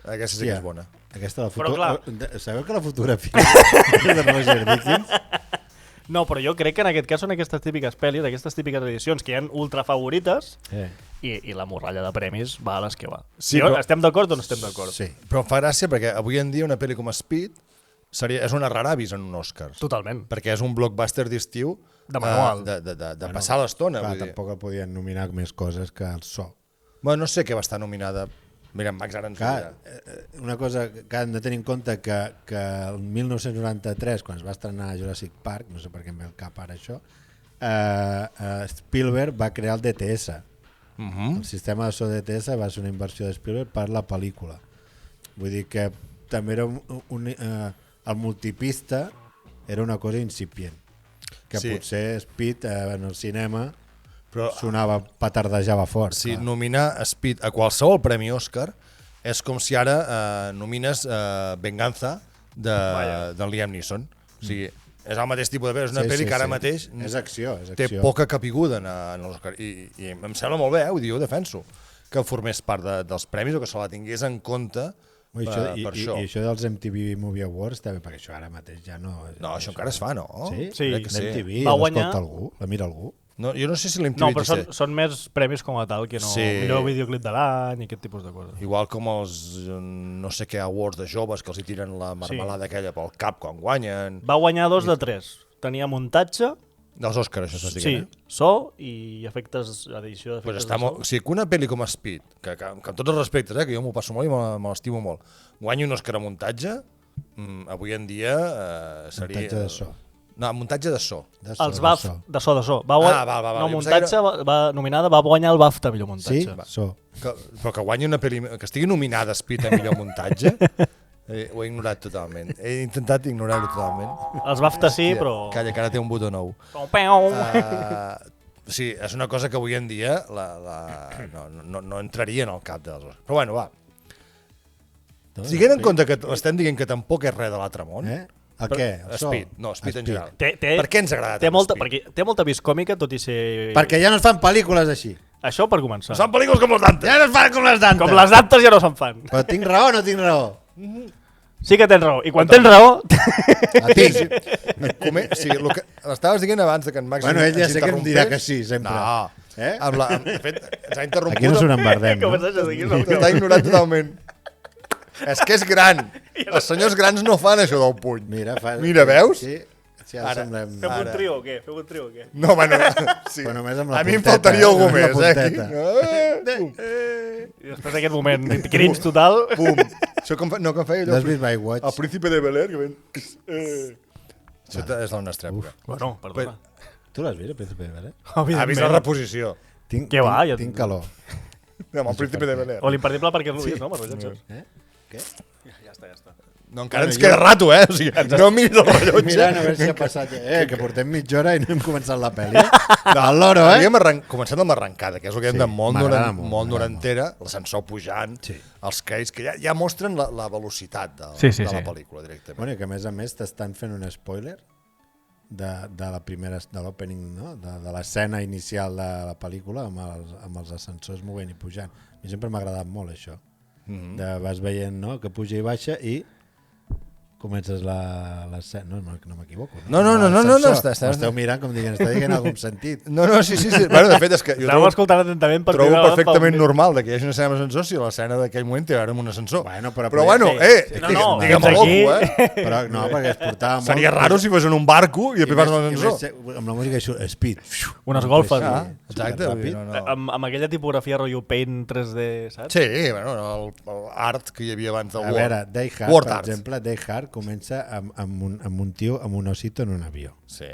aquesta sí que és bona.
Aquesta
Però clar.
Sabeu que la fotografia és de Roger Dickens?
No, però jo crec que en aquest cas són aquestes típiques pel·lis, aquestes típiques edicions que hi ha ultra favorites i la morralla de premis va a les que va.
Sí,
però... Estem d'acord o no estem d'acord?
Sí.
Però em fa gràcia perquè avui en dia una pel·li com Speed és una rara avis en un Oscar.
Totalment.
Perquè és un blockbuster d'estiu
de manual.
De passar l'estona.
Tampoc el podien nominar més coses que el so.
Bueno, no sé què va estar nominada. Mira, en Max ara ens ho dirà.
Una cosa que hem de tenir en compte que el 1993, quan es va estrenar Jurassic Park, no sé per què em ve al cap ara això, Spielberg va crear el DTS. El sistema de so DTS va ser una inversió de Spielberg per la pel·lícula. Vull dir que també era el multipista era una cosa incipient. Que potser Speed en el cinema sonava, petardejava fort.
Si nominar Speed a qualsevol premi Oscar és com si ara nomines Venganza de Liam Neeson. O sigui, és el mateix tipus de pel·li. És una pel·li que ara mateix
és acció.
té poca capiguda en l'Oscar. I em sembla molt bé, vull dir, ho defenso, que formés part dels premis o que se la tingués en compte per això.
I això dels MTV Movie Awards també, perquè això ara mateix ja no...
No, això encara es fa, no?
Sí, l'MTV,
l'escolta
algú, la mira algú.
No, jo no sé si l'MTV...
No, però són més premis com a tal, que no millor videoclip de l'any i aquest tipus de coses.
Igual com els no sé què awards de joves que els hi tiren la marmelada aquella pel cap quan guanyen.
Va guanyar 2 de 3. Tenia muntatge...
Dels Oscars, això s'està dient,
so i efectes, edició d'efectes
de so. O sigui, que una pel·li com Speed, que amb tots els respectes, que jo m'ho passo molt i me l'estimo molt, guanyi un Oscar a muntatge, avui en dia seria...
Muntatge de so.
No, muntatge de so.
Els BAF de so. No, muntatge nominada va guanyar el BAFTA millor muntatge.
Sí? So.
Però que guanyi una pel·li... Que estigui nominada Speed a millor muntatge... Ho he ignorat totalment. He intentat ignorar-ho totalment.
Els BAFTA sí, però...
Calla, que ara té un botó nou. Sí, és una cosa que avui en dia no entraria en el cap dels Oscars. Però bueno, va. Siguent en compte que l'estem dient que tampoc és res de l'altre món.
El què?
Speed. No, Speed en general.
Per
què ens agrada tant Speed?
Perquè té molta vis còmica, tot i ser...
Perquè ja no es fan pel·lícules així.
Això per començar.
Són pel·lícules com les d'antes.
Ja no es fan com les d'antes.
Com les d'antes ja no se'n fan.
Però tinc raó o no tinc raó?
Sí que tens raó. I quan tens raó...
Sí, l'estaves dient abans que en Max
bueno, ell ja sé que em dirà que sí, sempre.
No. De fet, ens ha interromput...
Aquí no se n'embardem, no?
T'ha ignorat totalment. És que és gran. Els senyors grans no fan això del puny. Mira, veus?
Sí, ara semblem...
Fem un trio o què?
No, bueno, sí.
Però només amb la
a mi em faltaria algú més,
I després d'aquest moment, cringe total...
Pum. Això no que em feia allò...
L'has vist Baywatch?
El príncipe de Bel-Air, que ven... Això és la nostra època.
Bueno, perdona.
Tu l'has vist, el príncipe de Bel-Air?
Ha vist la reposició.
Tinc calor.
No, amb el príncipe de Bel-Air.
O l'imperdible perquè no l'ho vist, no?
Què?
Ja està.
No, encara ens queda rato, O sigui, no miris el rellotge.
Mirant a veure si ha passat. Que portem mitja hora i no hem començat la pel·li. Al loro,
Havíem començat amb l'arrencada, que és el que hem de molt norantera, l'ascensor pujant, els crèdits, que ja mostren la velocitat de la pel·lícula directament.
Bueno, i que a més t'estan fent un spoiler de la primera, de l'opening, no? de l'escena inicial de la pel·lícula amb els ascensors movent i pujant. A mi sempre m'ha agradat molt això. Vas veient, no?, que puja i baixa i comences l'escena. No m'equivoco.
No,
esteu mirant com dient, està dient algun sentit.
No, sí. Bueno, de fet, és que jo
Estàvem escoltant atentament per
trobo
primera vegada
perfectament normal que hi hagi una escena amb ascensor si l'escena d'aquell moment té a veure amb un ascensor.
Bueno,
però bueno, digue'm
fins
loco,
aquí.
Però no, perquè es portava molt...
Seria raro si fos en un barco i després vas a l'ascensor.
Amb la música això, speed.
Unes golfes.
Exacte.
Amb aquella tipografia rotllo Paint 3D, saps?
Sí, bueno, l'art que hi havia abans del
A veure, Die Hard,
Word
per
art.
exemple, Die Hard comença amb un tio amb un osito en un avió.
Sí.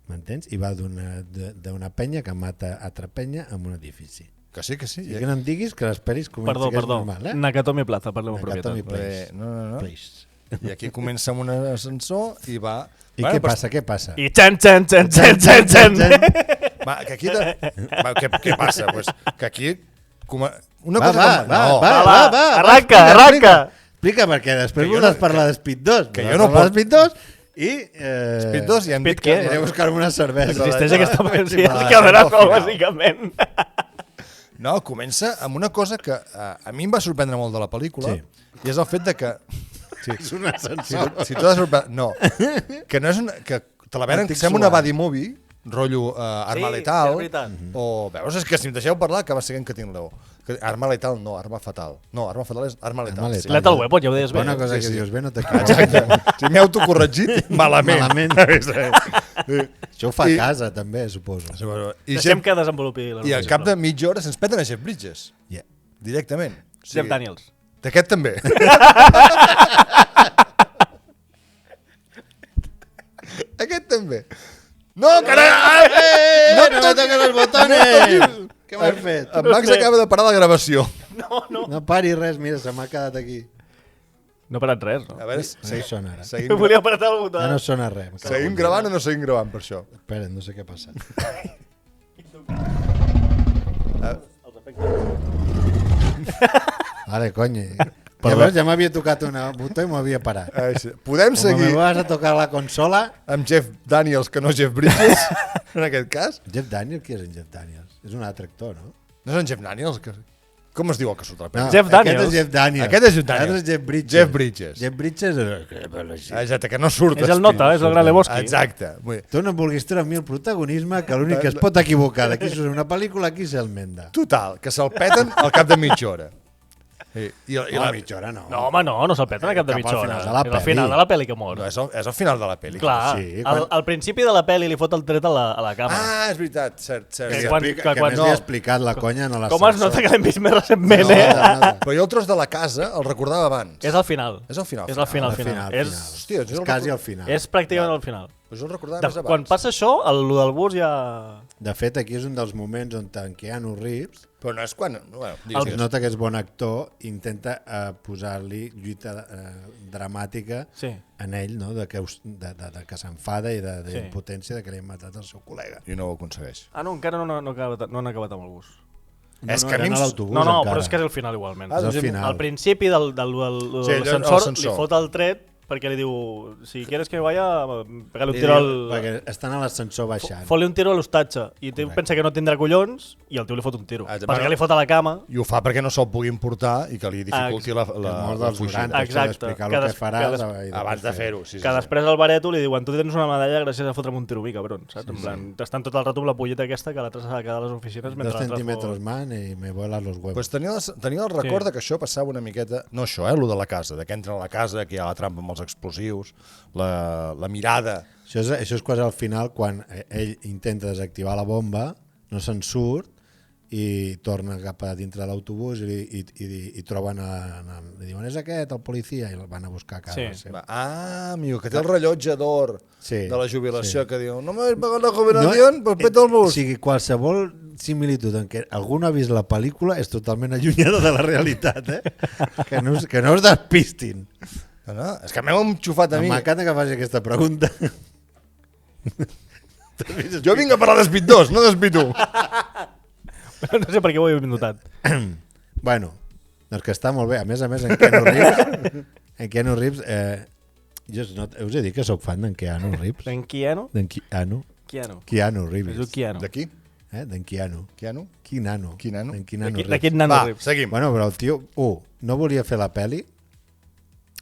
M'entens? I va d'una penya que mata altra penya en un edifici.
Que sí.
I que no em diguis que les pel·lis comencen que és normal,
Nakatomi Plaza, parlem amb
Nakatomi
propietat.
Place.
No.
Place.
I aquí comença amb un ascensor i va...
I què passa? Què passa?
I xan.
Va, que aquí... Què passa? Pues que aquí...
Va, arranca.
Explica, perquè després
Que jo
voldràs
no-
parlar de Speed 2.
que jo no puc-
Speed 2 i...
Speed 2 i hem dit
Speed què?
Aniré a buscar-me una cervesa.
Existeix aquesta versió
Va,
del caderazo,
al final.
bàsicament.
No, comença amb una cosa que a mi em va sorprendre molt de la pel·lícula, i és el fet de que...
És un ascensor.
Si tu has sorprès... No, que no és una... Que te la venen,
Antic
sembla una
suar.
body movie, rotllo arma
Sí,
letal,
és veritat.
o... Veus, és que si em deixeu parlar, acaba sent que tinc l'eu. Arma letal no, arma fatal. No, arma fatal és arma letal.
Arma
Sí.
letal.
Lethal Weapon, ja ho deies bé.
Bona cosa
Sí,
que
sí.
dius bé, no t'equivoques.
Exacte. Si m'he autocorregit, malament.
Això ho fa a
I-
casa, també, suposo.
I,
Deixem que desenvolupi la
I al cap de mitja hora se'ns peten a Jeff Bridges.
Yeah.
Directament. O
Jeff Daniels.
D'aquest també. Aquest també. No, carai!
No toques els botones! Què m'has fet?
En Max acaba de parar la gravació.
No pari res, mira, se m'ha quedat aquí.
No he parat res, no?
A veure,
Sí, sona ara.
seguim,
Volia apretar el botó.
Ja no sona res.
seguim gravant o no seguim gravant per això?
Espera, no sé què ha passat. Vale, coño. Llavors ja m'havia tocat un botó i m'havia parat.
Podem
Com
seguir
me vas a tocar la consola...
amb Jeff Daniels, que no Jeff Bridges, en aquest cas.
Jeff Daniels? Qui és en Jeff Daniels? És un altre actor, no?
No és en Jeff Daniels? Com es diu el que surt a la
No,
pel·lícula?
Jeff Daniels.
Aquest és Jeff Daniels.
Aquest és Jeff Daniels.
Aquest és Jeff Bridges.
Jeff Bridges.
Jeff Bridges...
Exacte, que no surt.
És el nota, és el gran Lebowski.
Exacte.
Tu no em vulguis treure a mi el protagonisme, que l'únic que es pot equivocar d'aquí és una pel·lícula, aquí és el Menda.
Total, que se'l peten al cap de mitja hora. I
No, mitja hora no.
No, home, no se'l peten a cap de
Cap al
mitja hora.
final de la
És al
pel·li.
final de la pel·li que mor.
No, és el final de la pel·li.
Clar,
sí,
al principi de la pel·li li fot el tret a la cama.
Ah, és veritat, cert.
Que
Que,
quan-
explica, que
quan-
més
no.
li ha explicat la conya no la
Com es nota que l'hem vist més recentment,
No,
eh?
nada.
Però jo el tros de la casa el recordava abans.
És al final.
És al final.
És al final. És,
Hòstia,
És quasi al final.
és pràcticament al final.
Pues jo el recordava
De,
més abans.
quan passa això, lo del bus ja...
De fet, aquí és un dels moments on en Keanu Reeves
Però no és quan... Bueno,
es
digues.
nota que és bon actor i intenta posar-li lluita dramàtica
Sí.
en ell, no? de que s'enfada i
Sí.
d'impotència de que li han matat el seu col·lega.
I no ho aconsegueix.
Ah, no, encara no han acabat amb el bus.
És que a mi
eren
em-
a l'autobús
No, no,
encara.
però és que és el final igualment.
Ah,
És el
doncs
final.
Al principi de
Sí, allò-
l'ascensor li
l'ascensor.
fot el tret perquè li diu, si quieres que vaya, pega-li un
I
tiro
diu,
al...
Perquè estan a l'ascensor baixant.
Fot-li un tiro a l'hostatge i el tio pensa que no tindrà collons i el tio li fot un tiro.
Ah,
Perquè
bueno.
li fot a la cama.
I ho fa perquè no se'l puguin portar i que li dificulti la
mort dels
fugida.
90,
Exacte.
explicar
Que
el que
des-
faràs
que des-
i
Abans de fer-ho, sí.
Que després al bareto li diuen, tu tens una medalla gràcies a fotre'm un tiro, cabron, saps? En plan, estan tot el rato amb la polleta aquesta que l'altre s'ha de quedar a les oficines
2
mentre l'altre
centímetres
fot-
man i me vuelas los huevos.
Pues tenia el record de que això passava una miqueta... No això, lo de la casa, de que entren a la casa, que hi ha la trampa amb els explosius, la mirada...
Això és quasi al final, quan ell intenta desactivar la bomba, no se'n surt i torna cap a dintre de l'autobús i troben li diuen, és aquest, el policia, i el van a buscar a casa
Sí.
seva.
Ah, amigo, que té el rellotge d'or
Sí,
de la jubilació,
sí.
que diu, no m'has pagat la jubilació, pues peta el
O
bus.
sigui, qualsevol similitud en què algú no ha vist la pel·lícula és totalment allunyada de la realitat, eh? que no us despistin.
No, és que m'heu enxufat a mi.
M'encanta que faci aquesta pregunta.
Jo vinc a parlar d'Speed 2, no d'Speed 1.
No sé per què ho he notat.
Bueno, doncs que està molt bé. A més, en Keanu Reeves Jo us he dit que sóc fan d'en Keanu Reeves.
D'en Keanu?
D'en Keanu.
Keanu
Reeves.
Es diu Keanu.
D'aquí?
D'en Keanu.
Keanu?
Quinano.
Quinano?
D'en Quinano
De
Reeves.
quin nano
Va,
Reeves?
seguim.
Bueno, però el tio, no volia fer la peli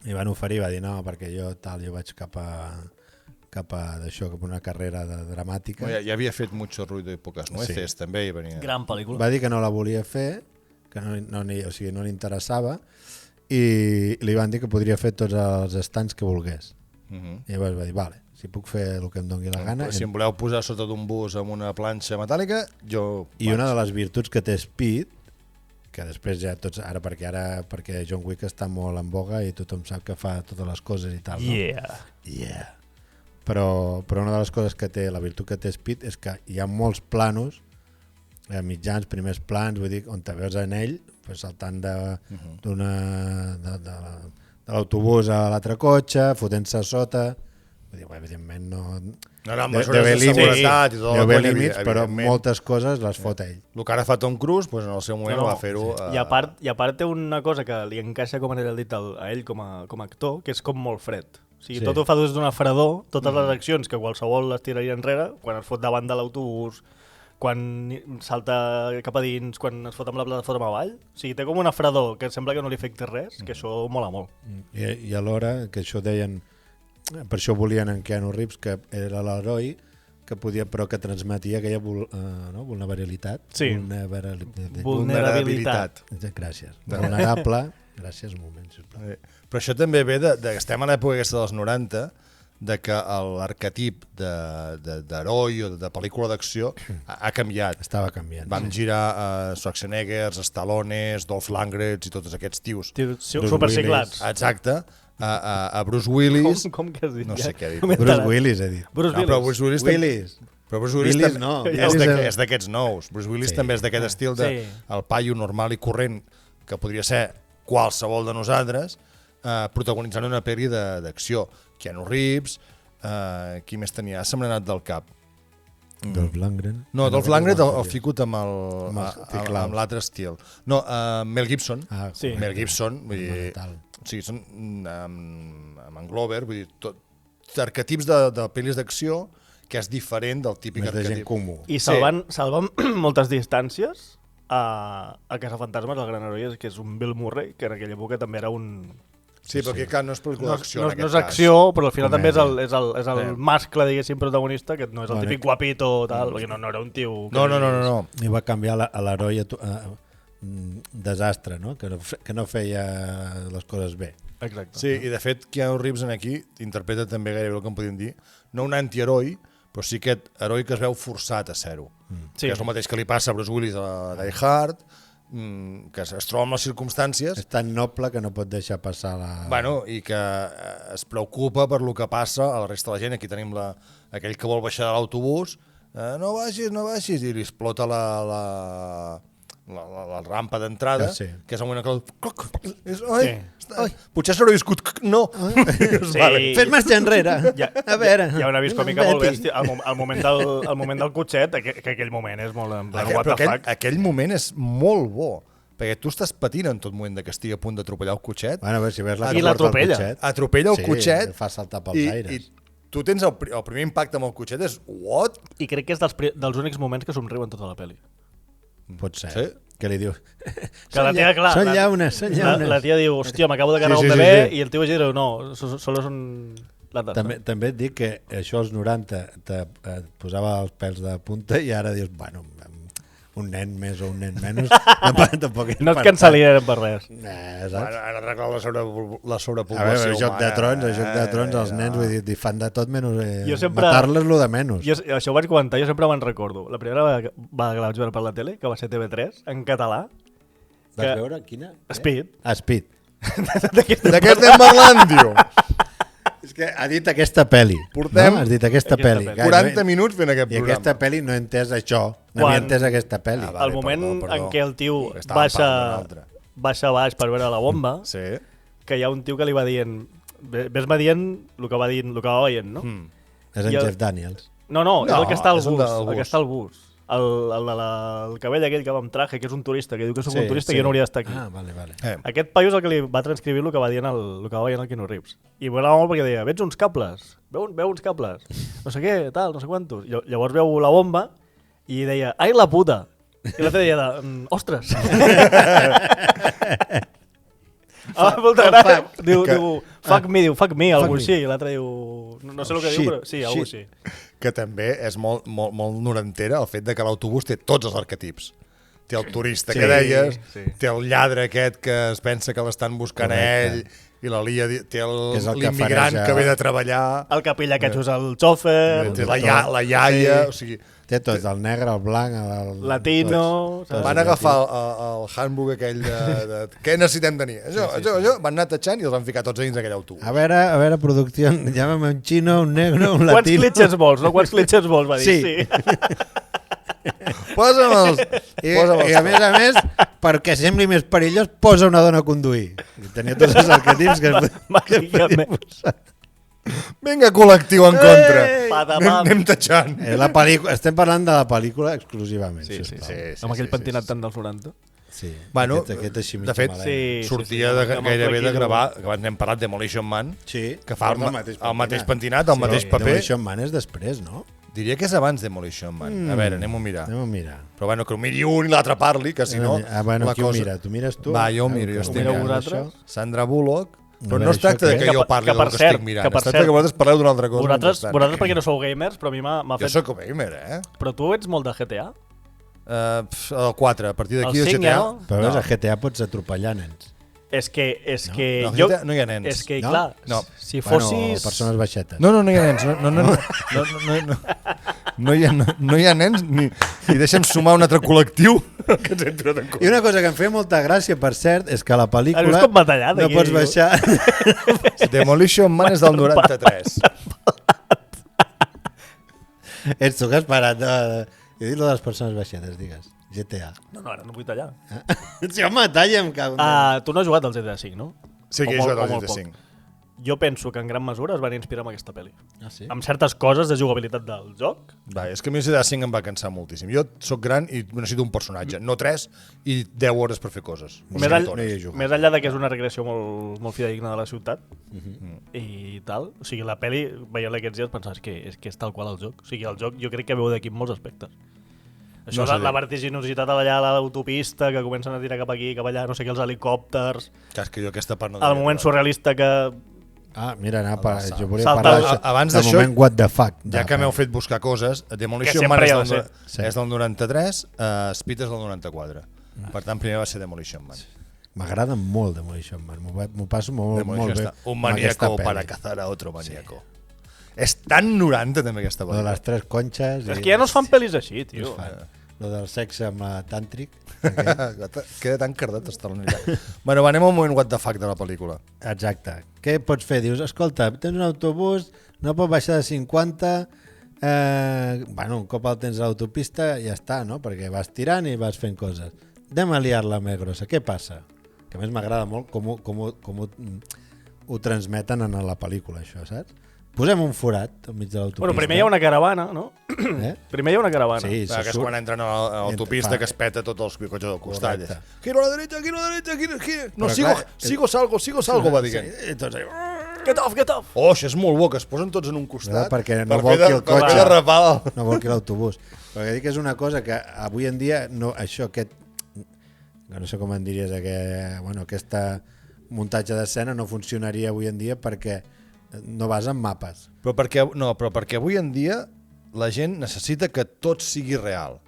i van oferir, va dir no, perquè jo vaig cap a d'això, cap a una carrera dramàtica.
Ja havia fet Mucho ruido y pocas nueces, també hi venia.
Gran pel·lícula.
Va dir que no la volia fer, que no li interessava, i li van dir que podria fer tots els estants que volgués. I llavors va dir, vale, si puc fer el que em doni la gana.
Si em voleu posar sota d'un bus amb una planxa metàl·lica, jo...
I una de les virtuts que té Speed, que després ja tots, perquè John Wick està molt en boga i tothom sap que fa totes les coses i tal, no? Yeah. Però una de les coses que té, la virtut que té Speed, és que hi ha molts planos, mitjans, primers plans, vull dir, on te veus en ell saltant de l'autobús a l'altre cotxe, fotent-se a sota, vull dir, evidentment no...
No eren mesures de seguretat i tot.
Deu haver límits, però moltes coses les fot ell.
El que ara fa Tom Cruise, en el seu moment va fer-ho...
I a part té una cosa que li encaixa, com era el dit, a ell com a actor, que és com molt fred. O sigui, tot ho fa des d'una fredor, totes les accions que qualsevol les tiraria enrere, quan es fot davant de l'autobús, quan salta cap a dins, quan es fot amb la plataforma avall. O sigui, té com una fredor que sembla que no li afecta res, que això mola molt.
I alhora, que això deien, per això volien en Keanu Reeves, que era l'heroi, però que transmetia aquella vulnerabilitat.
Sí.
Vulnerabilitat.
Gràcies. Vulnerable. Gràcies, un moment, sisplau.
Però això també ve estem a l'època aquesta dels 90, de que l'arquetip d'heroi o de pel·lícula d'acció ha canviat.
Estava canviant.
Vam girar Schwarzeneggers, Stallones, Dolph Lundgren i tots aquests tios.
Superciclats.
Exacte. A Bruce Willis...
Com que has dit?
No sé què ha dit.
Bruce Willis, he dit.
Però Bruce Willis... Però Bruce Willis
no.
És d'aquests nous. Bruce Willis també és d'aquest estil de el paio normal i corrent, que podria ser qualsevol de nosaltres, protagonitzant una pel·li d'acció. Keanu Reeves, qui més tenia? Se m'ha anat del cap.
Dolph Lundgren.
No, Dolph Lundgren el ficut amb l'altre estil. No, Mel Gibson. Mel Gibson, vull dir... O sigui, són amb en Glover, vull dir, arquetips de pel·lis d'acció que és diferent del típic arquetip.
Més de gent comú.
I salven moltes distàncies a Caçafantasmes, el gran heroi, que és un Bill Murray, que en aquella època també era un...
Sí, però que no és pel·lícula d'acció en aquest cas.
No és acció, però al final també és el mascle, diguéssim, protagonista, que no és el típic guapito o tal, perquè no era un tio...
No.
I va canviar l'heroi desastre, no? Que no feia les coses bé.
Exacte.
Sí, i de fet Keanu Reeves aquí interpreta també gairebé el que en podríem dir, no un antiheroi, però sí aquest heroi que es veu forçat a ser-ho. Que és el mateix que li passa a Bruce Willis a Die Hard, que es troba en les circumstàncies... És
tan noble que no pot deixar passar la...
Bueno, i que es preocupa per lo que passa a la resta de la gent. Aquí tenim aquell que vol baixar de l'autobús, no baixis, i li explota la rampa d'entrada, que és el moment que... Potser s'haurà viscut... No!
Fes marxa enrere! A veure...
Hi ha una vist còmica molt bèstia. Al moment del cotxet, que aquell moment és molt...
Aquell moment és molt bo, perquè tu estàs patint en tot moment que estigui a punt d'atropellar el cotxet.
I l'atropella.
Atropella el cotxet.
Fa saltar pels aires.
Tu tens el primer impacte amb el cotxet, és what?
I crec que és dels únics moments que somriuen tota la pel·li.
Pot ser.
Sí?
Què li diu?
Que la tia, clar,
són llaunes.
La tia diu, hòstia, m'acabo de carregar un bebè, i el tio va dir, no, solo són lates.
També et dic que això als 90 et posava els pèls de punta i ara dius, bueno, un nen més o un nen menys, tampoc és
no et cancel·lien per res.
Han arreglat la sobrepoblació.
A veure, Joc de Trons, els nens, vull dir, fan de tot menys matar-les lo de menys.
Això ho vaig comentar, jo sempre me'n recordo. La primera vegada que la vaig veure per la tele, que va ser TV3, en català.
Vas veure quina?
Speed.
Speed.
De què estem parlant, tio?
És que ha dit aquesta pel·li.
Portem
has dit aquesta pel·li.
40 minuts fent aquest programa.
I aquesta pel·li no he entès això. No havia entès aquesta pel·li.
El moment en què el tio baixa baix per veure la bomba, que hi ha un tio que li va dient, ves-me dient el que va veient, no?
És en Jeff Daniels.
No, és el que està al bus. el cabell aquell que va amb traje, que és un turista, que diu que soc un turista i jo no hauria d'estar aquí.
Ah, vale.
Aquest paio és el que li va transcriure el que va dir el que va veient el Keanu Reeves. I m'agradava molt perquè deia, veig uns cables, veu uns cables, no sé què, tal, no sé quantos. Llavors veu la bomba i deia, ai la puta! I l'altre deia, ostres! Molta gràcia. Diu, fuck me, algú així. I l'altre diu, no sé el que diu, però sí, algú així.
Que també és molt norantera el fet de que l'autobús té tots els arquetips. Té el turista que deies, té el lladre aquest que es pensa que l'estan buscant a ell, i la lia, té l'immigrant que ve de treballar,
el capella que és el xòfer,
té la iaia, o sigui...
Té tot, el negre, el blanc, el...
latino...
Van agafar el handbook aquell de què necessitem tenir. Això, van anar tatxant i els van ficar tots dins aquell autobús.
A veure, producció, llámame un chino, un negro, un latino...
Quants clitxers vols, no? Quants clitxers vols, va dir. Sí.
Posa'm els...
I a més, perquè sembli més perillós, posa una dona a conduir. I tenia tots els arquetips que...
Màgicament.
Vinga, col·lectiu en contra. Anem tatxant.
Estem parlant de la pel·lícula exclusivament.
Sí. Amb aquell pentinat tant dels 90.
Sí.
Bueno,
aquest així mig
de fet,
malent.
gairebé de gravar, que abans n'hem parlat, Demolition Man, que fa el mateix pentinat, el mateix paper.
Demolition Man és després, no?
Diria que és abans Demolition Man. A veure, anem a mirar. Però bueno, que ho miri un i l'altre parli, que si no...
Bueno, qui ho mira? Tu mires tu?
Va, jo ho miro, jo estic
mirant.
Sandra Bullock. Però no es tracta que jo parli del que estic mirant. Es tracta que vosaltres parleu d'una altra cosa.
Vosaltres perquè no sou gamers, però a mi m'ha fet...
Jo soc gamer,
Però tu ets molt de GTA?
El 4, a partir d'aquí el GTA...
Però a GTA pots atropellar nens.
És que
no hi ha nens.
És que, clar, si fossis...
Bueno, persones baixetes.
No hi ha nens. No hi ha nens ni deixem sumar un altre col·lectiu que ens hem trobat en compte.
I una cosa que em feia molta gràcia, per cert, és que la pel·lícula no pots baixar...
Demolition Man és del 93.
Ets tu que has parat. Jo he dit lo de les persones baixetes, digues. GTA.
No, ara no vull tallar.
Si home, talla,
tu no has jugat al GTA 5, no?
Sí, que he jugat al GTA 5.
Jo penso que en gran mesura es van inspirar en aquesta pel·li.
Ah, sí?
Amb certes coses de jugabilitat del joc.
Va, és que a mi el GTA 5 em va cansar moltíssim. Jo sóc gran i necessito un personatge, no 3 i 10 hores per fer coses.
Més enllà de que és una recreació molt fidedigna de la ciutat i tal. O sigui, la pel·li, veient-la aquests dies, pensaves que és tal qual el joc. O sigui, el joc jo crec que veu d'aquí en molts aspectes. Això no la vertiginositat allà a l'autopista, que comencen a tirar cap aquí, cap allà, no sé què, els helicòpters...
És que jo aquesta part no...
El moment surrealista que...
mira, jo volia parlar del moment what the fuck.
Ja que m'heu fet buscar coses, Demolition Man és del 93, Speed és del 94. Per tant, primer va ser Demolition Man.
M'agrada molt Demolition Man, m'ho passo molt bé.
Un maníaco para cazar a otro maníaco. És tan 90 també aquesta pel·lícula.
Lo de les tres conxes...
És que ja no es fan pel·lis així, tio.
Lo del sexe amb la tàntric.
Queda tan cardat estar la unitat. Bueno, anem a un moment what the fuck de la pel·lícula.
Exacte. Què pots fer? Dius, escolta, tens un autobús, no pot baixar de 50, un cop el tens a l'autopista ja està, no? Perquè vas tirant i vas fent coses. Anem a liar-la més grossa. Què passa? Que a més m'agrada molt com ho transmeten en la pel·lícula, això, saps? Posem un forat al mig de l'autopista.
Bueno, primer hi ha una caravana, no? Primer hi ha una caravana.
Sí,
que és quan entren a l'autopista que es peta tots els cotxes del costat. Giro a la derecha, giro. No, sigo salgo, va dient.
Get off.
Oh, això és molt bo, que es posen tots en un costat.
Perquè no vol que el cotxe...
No
vol que l'autobús. Perquè dic que és una cosa que avui en dia, no sé com en diries, aquest muntatge d'escena no funcionaria avui en dia perquè no vas amb mapes.
Però perquè avui en dia la gent necessita que tot sigui real.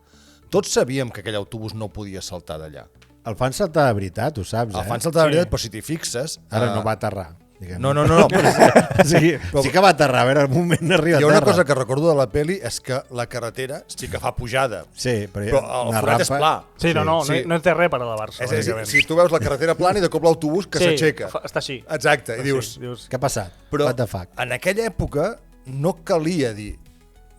Tots sabíem que aquell autobús no podia saltar d'allà.
El fan saltar de veritat, ho saps,
El fan saltar de veritat, però si t'hi fixes...
Ara no va aterrar.
No.
Sí que va aterrar, a veure, al moment arriba a terra.
Hi ha una cosa que recordo de la peli, és que la carretera sí que fa pujada, però el forat és pla.
Sí, no té res per elevar-se.
És a dir, si tu veus la carretera plana i de cop l'autobús que s'aixeca.
Està així.
Exacte, i dius...
Què ha passat?
Però
what the fuck?
en aquella època no calia dir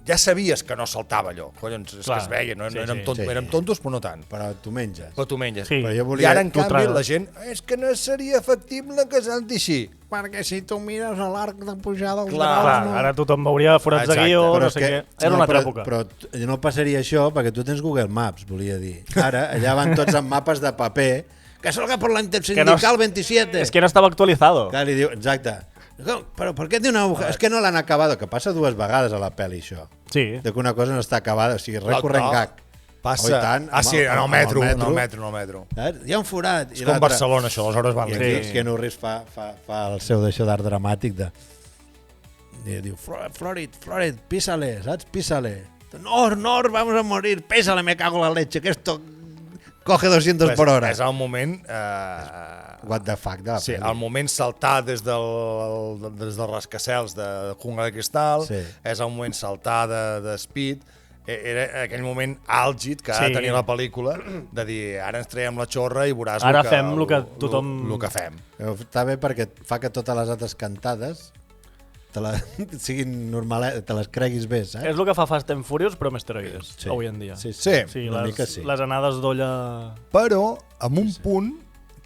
ja sabies que no saltava allò. Collons, és que es veia, no?
Sí,
Érem
sí.
érem tontos, però no tant.
Però tu menges.
Però tu menges.
Sí.
Però jo
I
volia...
ara, en canvi,
tragues.
la gent... És que no seria factible que salti així.
Perquè si tu mires a l'arc de pujada dels
Clar,
Clar, ara tothom veuria forats de
Exacte.
guió,
Però
no
és
sé
que,
què. Era una altra època.
Però no passaria això perquè tu tens Google Maps, volia dir. Ara, allà van tots amb mapes de paper, que salga per la intersindical 27.
És que no estava actualitzado.
Clar, li diu, exacte. Però per què té una aguja? És que no l'han acabat, que passa 2 vegades a la pel·li, això.
Sí.
De que una cosa no està acabada, o sigui, recurrent
No,
gag.
Passa...
Oh, i tant,
sí, en el metro.
Saps? Hi ha un forat.
És com Barcelona, això, aleshores van
I
aquí.
aquí Keanu Reeves fa el seu d'això d'art dramàtic de... I diu, Florid, písale, saps? Písale. Nor, vamos a morir, pésale, me cago en la leche, que esto coge 200 por hora.
És el moment...
What the fuck de la
Sí,
pel·li.
el moment saltar des dels rascacels de Jungla de Cristal,
Sí.
és el moment saltar de Speed, era aquell moment àlgid que ha de tenir la pel·lícula, de dir, ara ens traiem la xorra i veuràs
Ara fem el que tothom...
el que fem.
Però està bé perquè fa que totes les altres cantades siguin normales, te les creguis bé, saps?
És el que fa Fast and Furious, però amb esteroides, avui en dia.
Sí,
Sí,
Sí,
una mica sí.
les anades d'olla...
Però amb un punt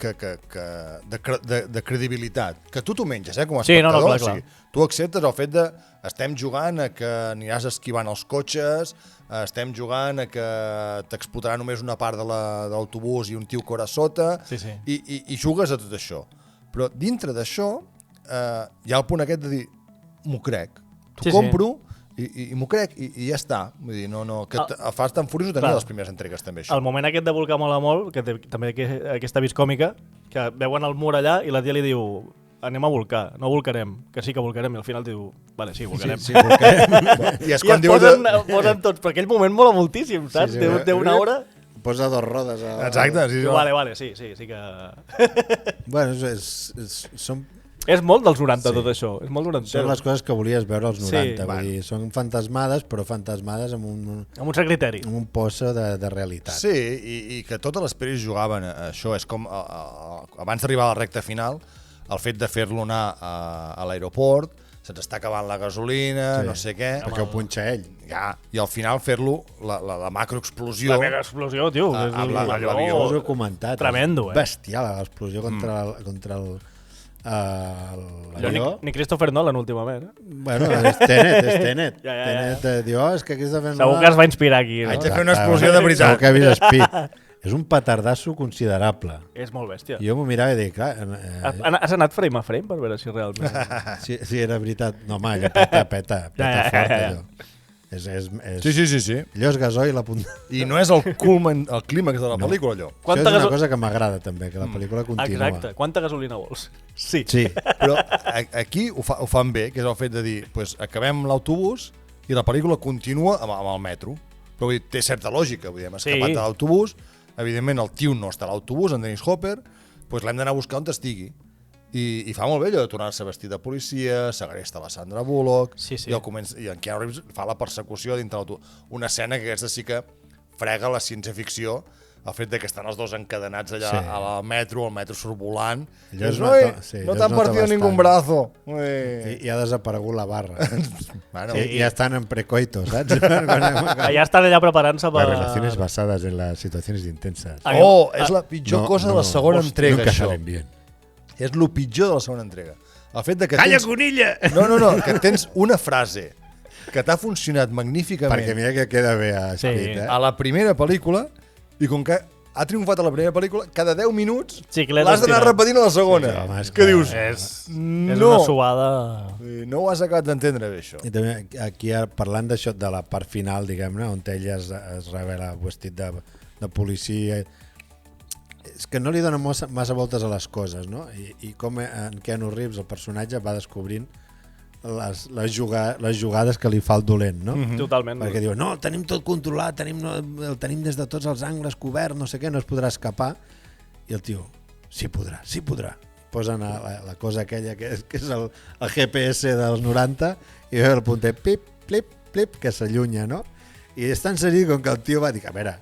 de credibilitat, que tu t'ho menges, com a
Sí, no,
espectador.
clar.
O sigui, tu acceptes el fet de estem jugant a que aniràs esquivant els cotxes, estem jugant a que t'explotarà només una part de l'autobús i un tio cor a sota,
Sí, sí.
i jugues a tot això. Però dintre d'això hi ha el punt aquest de dir m'ho crec, t'ho
Sí, sí.
compro i m'ho crec i ja està. Vull dir, no, que a Fast and Furious ho tenia
Clar.
les primeres entregues també, això.
El moment aquest de volcar mola molt, que té també aquesta vis còmica, que veuen el mur allà i la tia li diu anem a volcar, no volcarem, que sí que volcarem, i al final diu, vale, sí, volcarem.
Sí, perquè
I és
I
quan
es
diu...
posen tots, però aquell moment mola moltíssim, saps?
Sí,
Té una hora...
posa 2 rodes.
Exacte, sí, sí.
Vale, sí que...
Bueno, són
És molt dels 90
Sí.
tot això, és molt 90.
Són les coses que volies veure als 90,
Sí,
vull dir, són fantasmades, però fantasmades amb
Amb un cert criteri.
un pozo de realitat.
Sí, i que totes les pel·lis jugaven a això. És com, abans d'arribar a la recta final, el fet de fer-lo anar a l'aeroport, se'ns està acabant la gasolina,
Sí.
no sé què,
Perquè ho punxa ell.
ja, i al final fer-lo, la macroexplosió...
La mega explosió, tio. és
amb
allò
l'avió.
Us ho he comentat.
Tremendo,
és bestial, l'explosió contra
Allò
l'avió.
ni Christopher Nolan últimament.
Bueno, és Tenet.
Ja.
Tenet diu, és que Christopher
Segur que es va inspirar aquí, no?
Haig de fer una explosió de veritat.
Segur que ha vist Speed. És un petardasso considerable.
És molt bèstia.
Jo m'ho mirava i dic, clar...
Has anat frame a frame per veure si realment...
Si era veritat. No, home, allò peta fort, allò. És,
Sí.
allò és gasoil a punt.
I no és el clímax de la pel·lícula, allò.
Això és una cosa que m'agrada també, que la pel·lícula continua.
Exacte. Quanta gasolina vols? Sí.
Sí,
Però aquí ho fan bé, que és el fet de dir, pues, acabem l'autobús i la pel·lícula continua amb el metro. Però vull dir, té certa lògica, vull dir, hem escapat
Sí.
de l'autobús, evidentment el tio no està a l'autobús, en Dennis Hopper, pues l'hem d'anar a buscar on estigui. I fa molt bé allò de tornar-se vestit de policia, segresta la Sandra Bullock,
Sí.
i en Keanu Reeves fa la persecució dintre l'autobús. Una escena que aquesta sí que frega la ciència-ficció, el fet de que estan els dos encadenats allà al metro, el metro surt volant.
Allò es
no
nota- sí,
no
allò
t'han
es nota
partido ningún
bastant.
brazo.
i ha desaparegut la barra.
Bueno,
I ja estan en precoito, saps?
Allà estan allà preparant-se per...
Las relaciones basadas en las situaciones intensas.
és la pitjor cosa de la segona entrega,
nunca
això.
salen bien.
És el pitjor de la segona entrega. El fet de que
Calla,
tens...
conilla!
No, que tens una frase que t'ha funcionat magníficament
Perquè mira que queda bé a
Sí.
Speed,
a la primera pel·lícula i com que ha triomfat a la primera pel·lícula, cada 10 minuts l'has d'anar repetint a la segona.
Sí, home, és
que
que
dius,
És
no,
una subada...
no ho has acabat d'entendre bé, això.
I també aquí parlant d'això de la part final, diguem-ne, on ell es revela vestit de policia, és que no li dona massa voltes a les coses, no? I com en Keanu Reeves, el personatge, va descobrint les jugades que li fa el dolent, no?
Totalment.
Perquè diu, no, el tenim tot controlat, el tenim des de tots els angles cobert, no sé què, no es podrà escapar. I el tio, sí podrà. Posen la cosa aquella que és el GPS dels 90 i veu el punter pip, plip, que s'allunya, no? I és tan seriós com que el tio va dir, a veure,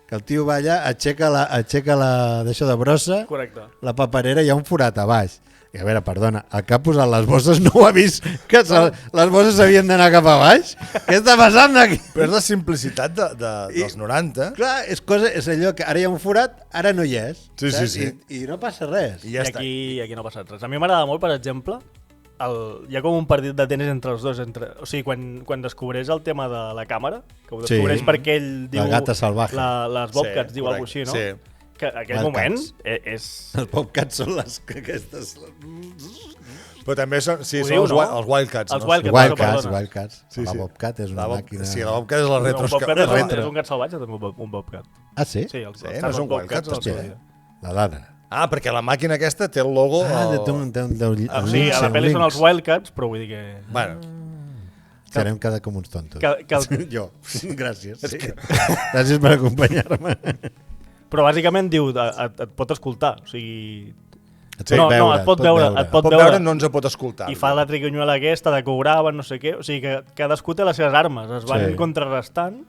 que el tio va allà, aixeca la d'això de brossa,
Correcte.
la paperera, hi ha un forat a baix. I a veure, perdona, el que ha posat les bosses no ho ha vist, que les bosses havien d'anar cap a baix? Què està passant aquí?
Però és la simplicitat dels 90.
Clar, és allò que ara hi ha un forat, ara no hi és.
Sí,
saps?
sí.
I no passa res.
I ja
I
està.
aquí no ha passat res. A mi m'agrada molt, per exemple, hi ha com un partit de tenis entre els dos. O sigui, quan descobreix el tema de la càmera, que ho descobreix perquè ell diu...
La gata salvaje.
Les Bobcats, diu alguna
correcte,
cosa així, no?
sí.
Que aquell
Wildcats.
moment és...
Els Bobcats són aquestes...
Però també són, sí,
Ho
són
diu,
els,
no?
els Wildcats.
Els
no?
Wildcats.
Wildcats.
Sí,
La
sí.
Bobcat és una màquina...
Sí, la Bobcat és la retro.
Un Bobcat és
retro.
un gat salvatge, també un Bobcat.
Ah, sí?
Sí,
Sí, no són Wildcats,
no
hòstia.
són.
La dada.
Ah, perquè la màquina aquesta té el logo...
Té un
Sí, a la pel·li són els Wildcats, però vull dir que...
Bueno,
Serem cada com uns tontos. Jo. Gràcies. Sí. Gràcies per acompanyar-me.
Però bàsicament diu, et pot escoltar, o sigui...
Et pot veure.
Et pot
veure
veure.
no ens pot escoltar.
I fa la triquinyuela aquesta de que ho graven, no sé què, o sigui que cadascú té les seves armes, es van contrarrestant,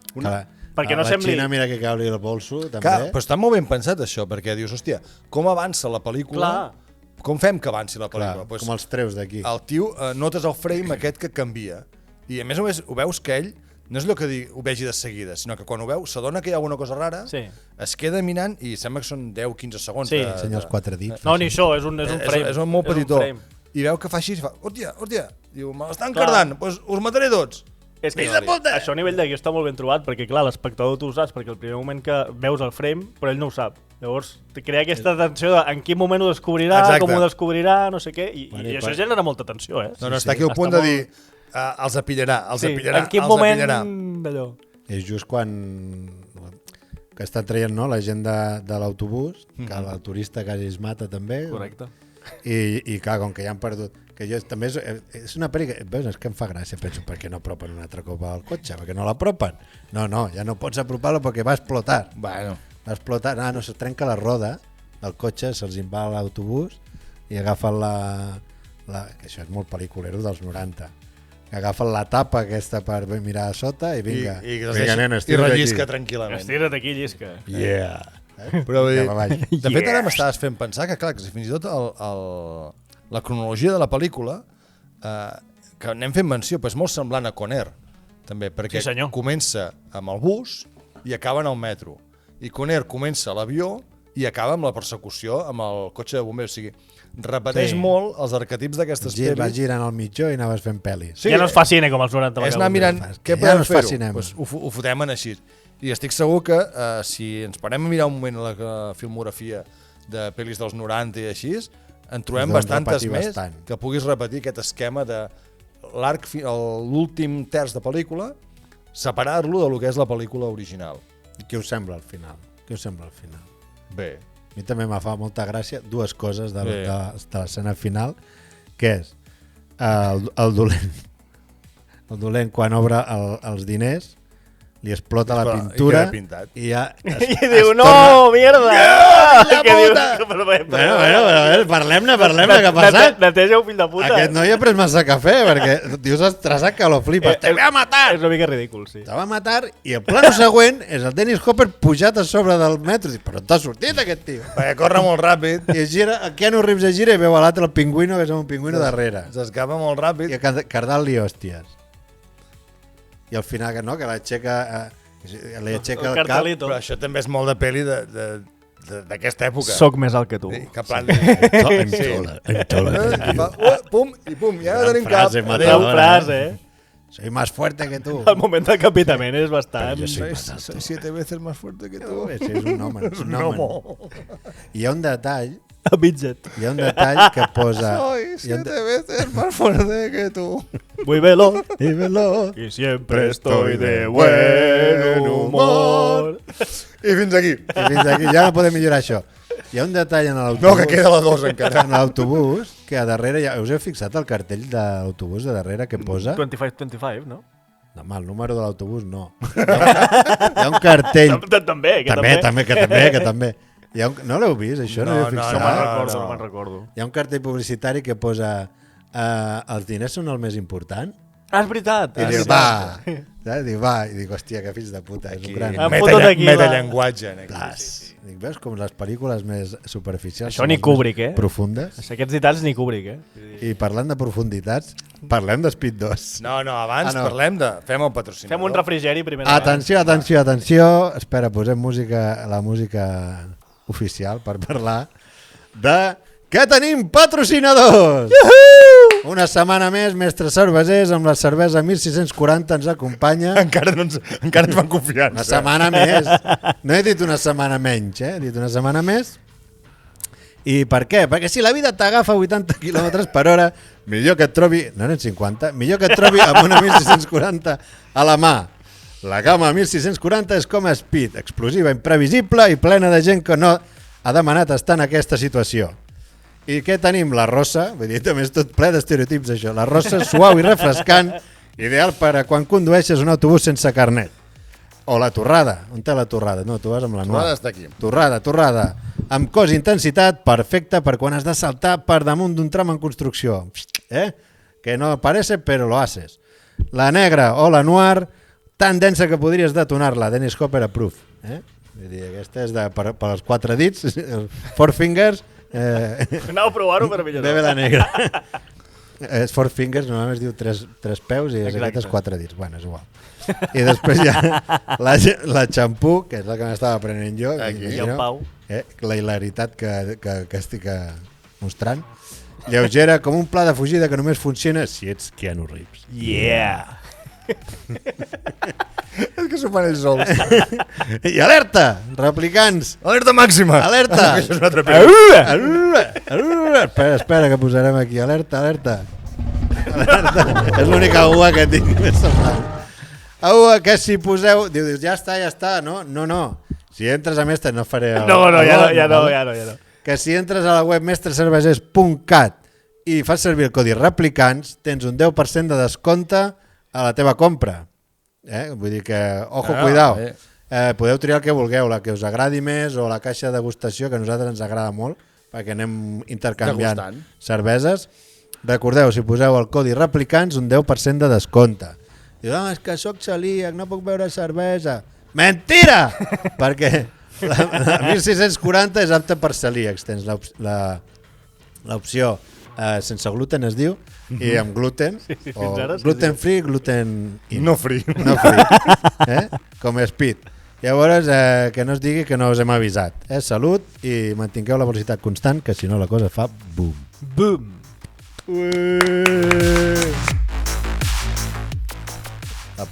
perquè no sembli...
La Xina mira que cau-li el bolso, també.
Clar, però està molt ben pensat això, perquè dius, hòstia, com avança la pel·lícula?
Clar.
Com fem que avanci la pel·lícula?
Clar, com els treus d'aquí.
El tio, notes el frame aquest que canvia. I a més ho veus que ell, no és allò que ho vegi de seguida, sinó que quan ho veu, s'adona que hi ha alguna cosa rara,
Sí.
es queda mirant i sembla que són 10-15 segons.
Sí.
Ensenya els 4 dits.
No, ni això, és un frame.
És un molt petitó.
frame.
I veu que fa així i fa, hòstia, diu, me l'estan cardant, doncs us mataré tots.
És que
Fills de puta!
això a nivell de guió està molt ben trobat, perquè clar, l'espectador tu ho saps, perquè el primer moment que veus el frame, però ell no ho sap. Llavors, te crea aquesta tensió de en quin moment ho descobrirà,
Exacte.
com ho descobrirà, no sé què, i això genera molta tensió, eh?
No, està aquí al punt de dir, els apillarà,
en quin moment d'allò?
És just quan que estan traient la gent de l'autobús, que el turista quasi es mata també.
Correcte.
I clar, com que ja han perdut... Que jo, també és una pel·li que, veus, és que em fa gràcia, penso, per què no apropen un altre cop al cotxe? Per què no l'apropen? No, ja no pots apropar-lo perquè va explotar.
Bueno.
Va explotar, no, se trenca la roda del cotxe, se'ls en va a l'autobús i agafen que això és molt pel·lículero dels 90, que agafen la tapa aquesta per mirar a sota i vinga,
vinga
nena,
i rellisca tranquil·lament.
Estira't aquí, llisca.
Yeah.
Però vull dir,
Cap avall.
de fet ara m'estaves fent pensar que clar, que si fins i tot la cronologia de la pel·lícula que n'hem fet menció, però és molt semblant a Con Air també, perquè
Sí, senyor.
comença amb el bus i acaba en el metro, i Con Air comença a l'avió i acaba amb la persecució amb el cotxe de bombers, o sigui, repeteix molt els arquetips d'aquestes
Vas
pel·lis.
girant al mitjó i anaves fent pel·lis.
Sí,
Ja no es fa cine com els 90.
és anar mirant què
ja
podem
no es fa
fer-ho,
cinema.
doncs ho fotem en així. I estic segur que si ens parem a mirar un moment la filmografia de pel·lis dels 90 i així, en trobem
Doncs
bastantes
repetir
més
bastant.
que puguis repetir aquest esquema de l'últim terç de pel·lícula, separar-lo de lo que és la pel·lícula original.
I què us sembla al final?
Bé.
A mi també me fa molta gràcia dues coses de
Bé.
l'escena final, que és el dolent. El dolent quan obre els diners li explota la pintura
i queda pintat.
i ja
I diu, no, mierda! Que diu,
Bueno, parlem-ne, què ha passat?
Neteja un fill de puta.
Aquest noi ha pres massa cafè, perquè dius estressat que lo flipes. Te voy a matar!
És una mica ridícul, sí.
Te va matar i el plano següent és el Dennis Hopper pujat a sobre del metro. Dic, però on t'ha sortit aquest tio?
Perquè corre molt ràpid,
I es gira, el Keanu Reeves es gira i veu a l'altre el pingüino, que és un pingüino darrere.
s'escapa molt ràpid.
I a Cardal-li hòsties. I al final que no, que l'aixeca li aixeca
El
el cap.
cartelito.
Però això també és molt de pel·li d'aquesta època.
Soc més alt que tu.
Que en plan... Pum, i pum, ja no tenim cap.
Frase
Adéu,
matadora.
frase, eh?
Soy más fuerte que tu.
El moment del capitament és bastant...
Però jo soy
Soy 7 veces más fuerte que tú.
Sí, és un home. És un home. I hi ha un detall,
A Midget.
que posa...
Soy
hi ha un
7 veces más fuerte que tú.
Muy veloz.
I veloz.
Y siempre estoy de buen humor.
I fins aquí.
I fins aquí, ja no podem millorar això. Hi ha un detall en l'autobús.
No, que queda la 2 encara.
En l'autobús, que a darrere, us heu fixat el cartell de l'autobús de darrere que posa?
25-25, no?
No, el número de l'autobús no. Hi ha un cartell.
També, que
També. No l'heu vist, això? No,
No,
no,
No me'n recordo, no me'n recordo.
Hi ha un cartell publicitari que posa els diners són el més important?
Ah, és veritat.
I diu, va. Saps? Diu, va. I dic, hòstia, que fills de puta. És un gran...
Em foto d'aquí, va.
Metallenguatge.
Plas. Dic, veus com les pel·lícules més superficials
Això
són
ni
les
Kubrick,
més profundes?
Aquests detalls ni Kubrick,
I parlant de profunditats, parlem de Speed 2.
No, abans parlem de... Fem el patrocinador.
Fem un refrigeri primer.
Atenció. Espera, posem la música oficial per parlar de que tenim patrocinadors! Una setmana més, mestres cervesers, amb la cervesa 1640 ens acompanya.
Encara ens fan confiança.
Una setmana més. No he dit una setmana menys, he dit una setmana més. I per què? Perquè si la vida t'agafa 80 km per hora, millor que et trobi, no eren 50, millor que et trobi amb una 1640 a la mà. La gamma 1640 és com a Speed, explosiva, imprevisible i plena de gent que no ha demanat estar en aquesta situació. I què tenim? La rossa, vull dir, també és tot ple d'estereotips això, la rossa suau i refrescant, ideal per a quan condueixes un autobús sense carnet. O la torrada, on té la torrada? No, tu vas amb la noa.
Torrada està aquí.
Torrada, amb cos i intensitat, perfecta per quan has de saltar per damunt d'un tram en construcció. Que no parece, però lo haces. La negra o la noir, tan densa que podries detonar-la, Dennis Hopper approved. Vull dir, aquesta és per als 4 dits, 4 fingers.
Anau a provar-ho per millorar.
Bebe la negra. És 4 fingers, normalment es diu 3 peus i aquest és 4 dits. Bueno, és igual. I després hi ha la xampú, que és la que m'estava prenent jo.
Aquí. I el Pau.
La hilaritat que estic mostrant. Lleugera, com un pla de fugida que només funciona si ets Keanu Reeves.
Yeah!
És que s'ho fan ells sols.
I alerta, replicants.
Alerta màxima.
Alerta.
Això és una altra pel·lícula.
Espera, que posarem aquí. Alerta. És l'única aigua que tinc més semblant. Aigua que si poseu... Dius, ja està, no? No. Si entres a mestres, no faré...
Ja no.
Que si entres a la web mestrecervesers.cat i fas servir el codi replicants, tens un 10% de descompte a la teva compra. Vull dir que, cuidao. Podeu triar el que vulgueu, la que us agradi més o la caixa de degustació, que a nosaltres ens agrada molt, perquè anem intercanviant cerveses. Recordeu, si poseu el codi replicants, un 10% de descompte. Diu, és que sóc celíac, no puc beure cervesa. Mentira! Perquè la 1640 és apta per celíacs. Tens l'opció sense gluten, es diu, i amb gluten, o gluten free, gluten in.
No free.
Com Speed. Llavors, que no es digui que no us hem avisat. Salut i mantingueu la velocitat constant, que si no la cosa fa boom.
Boom.
La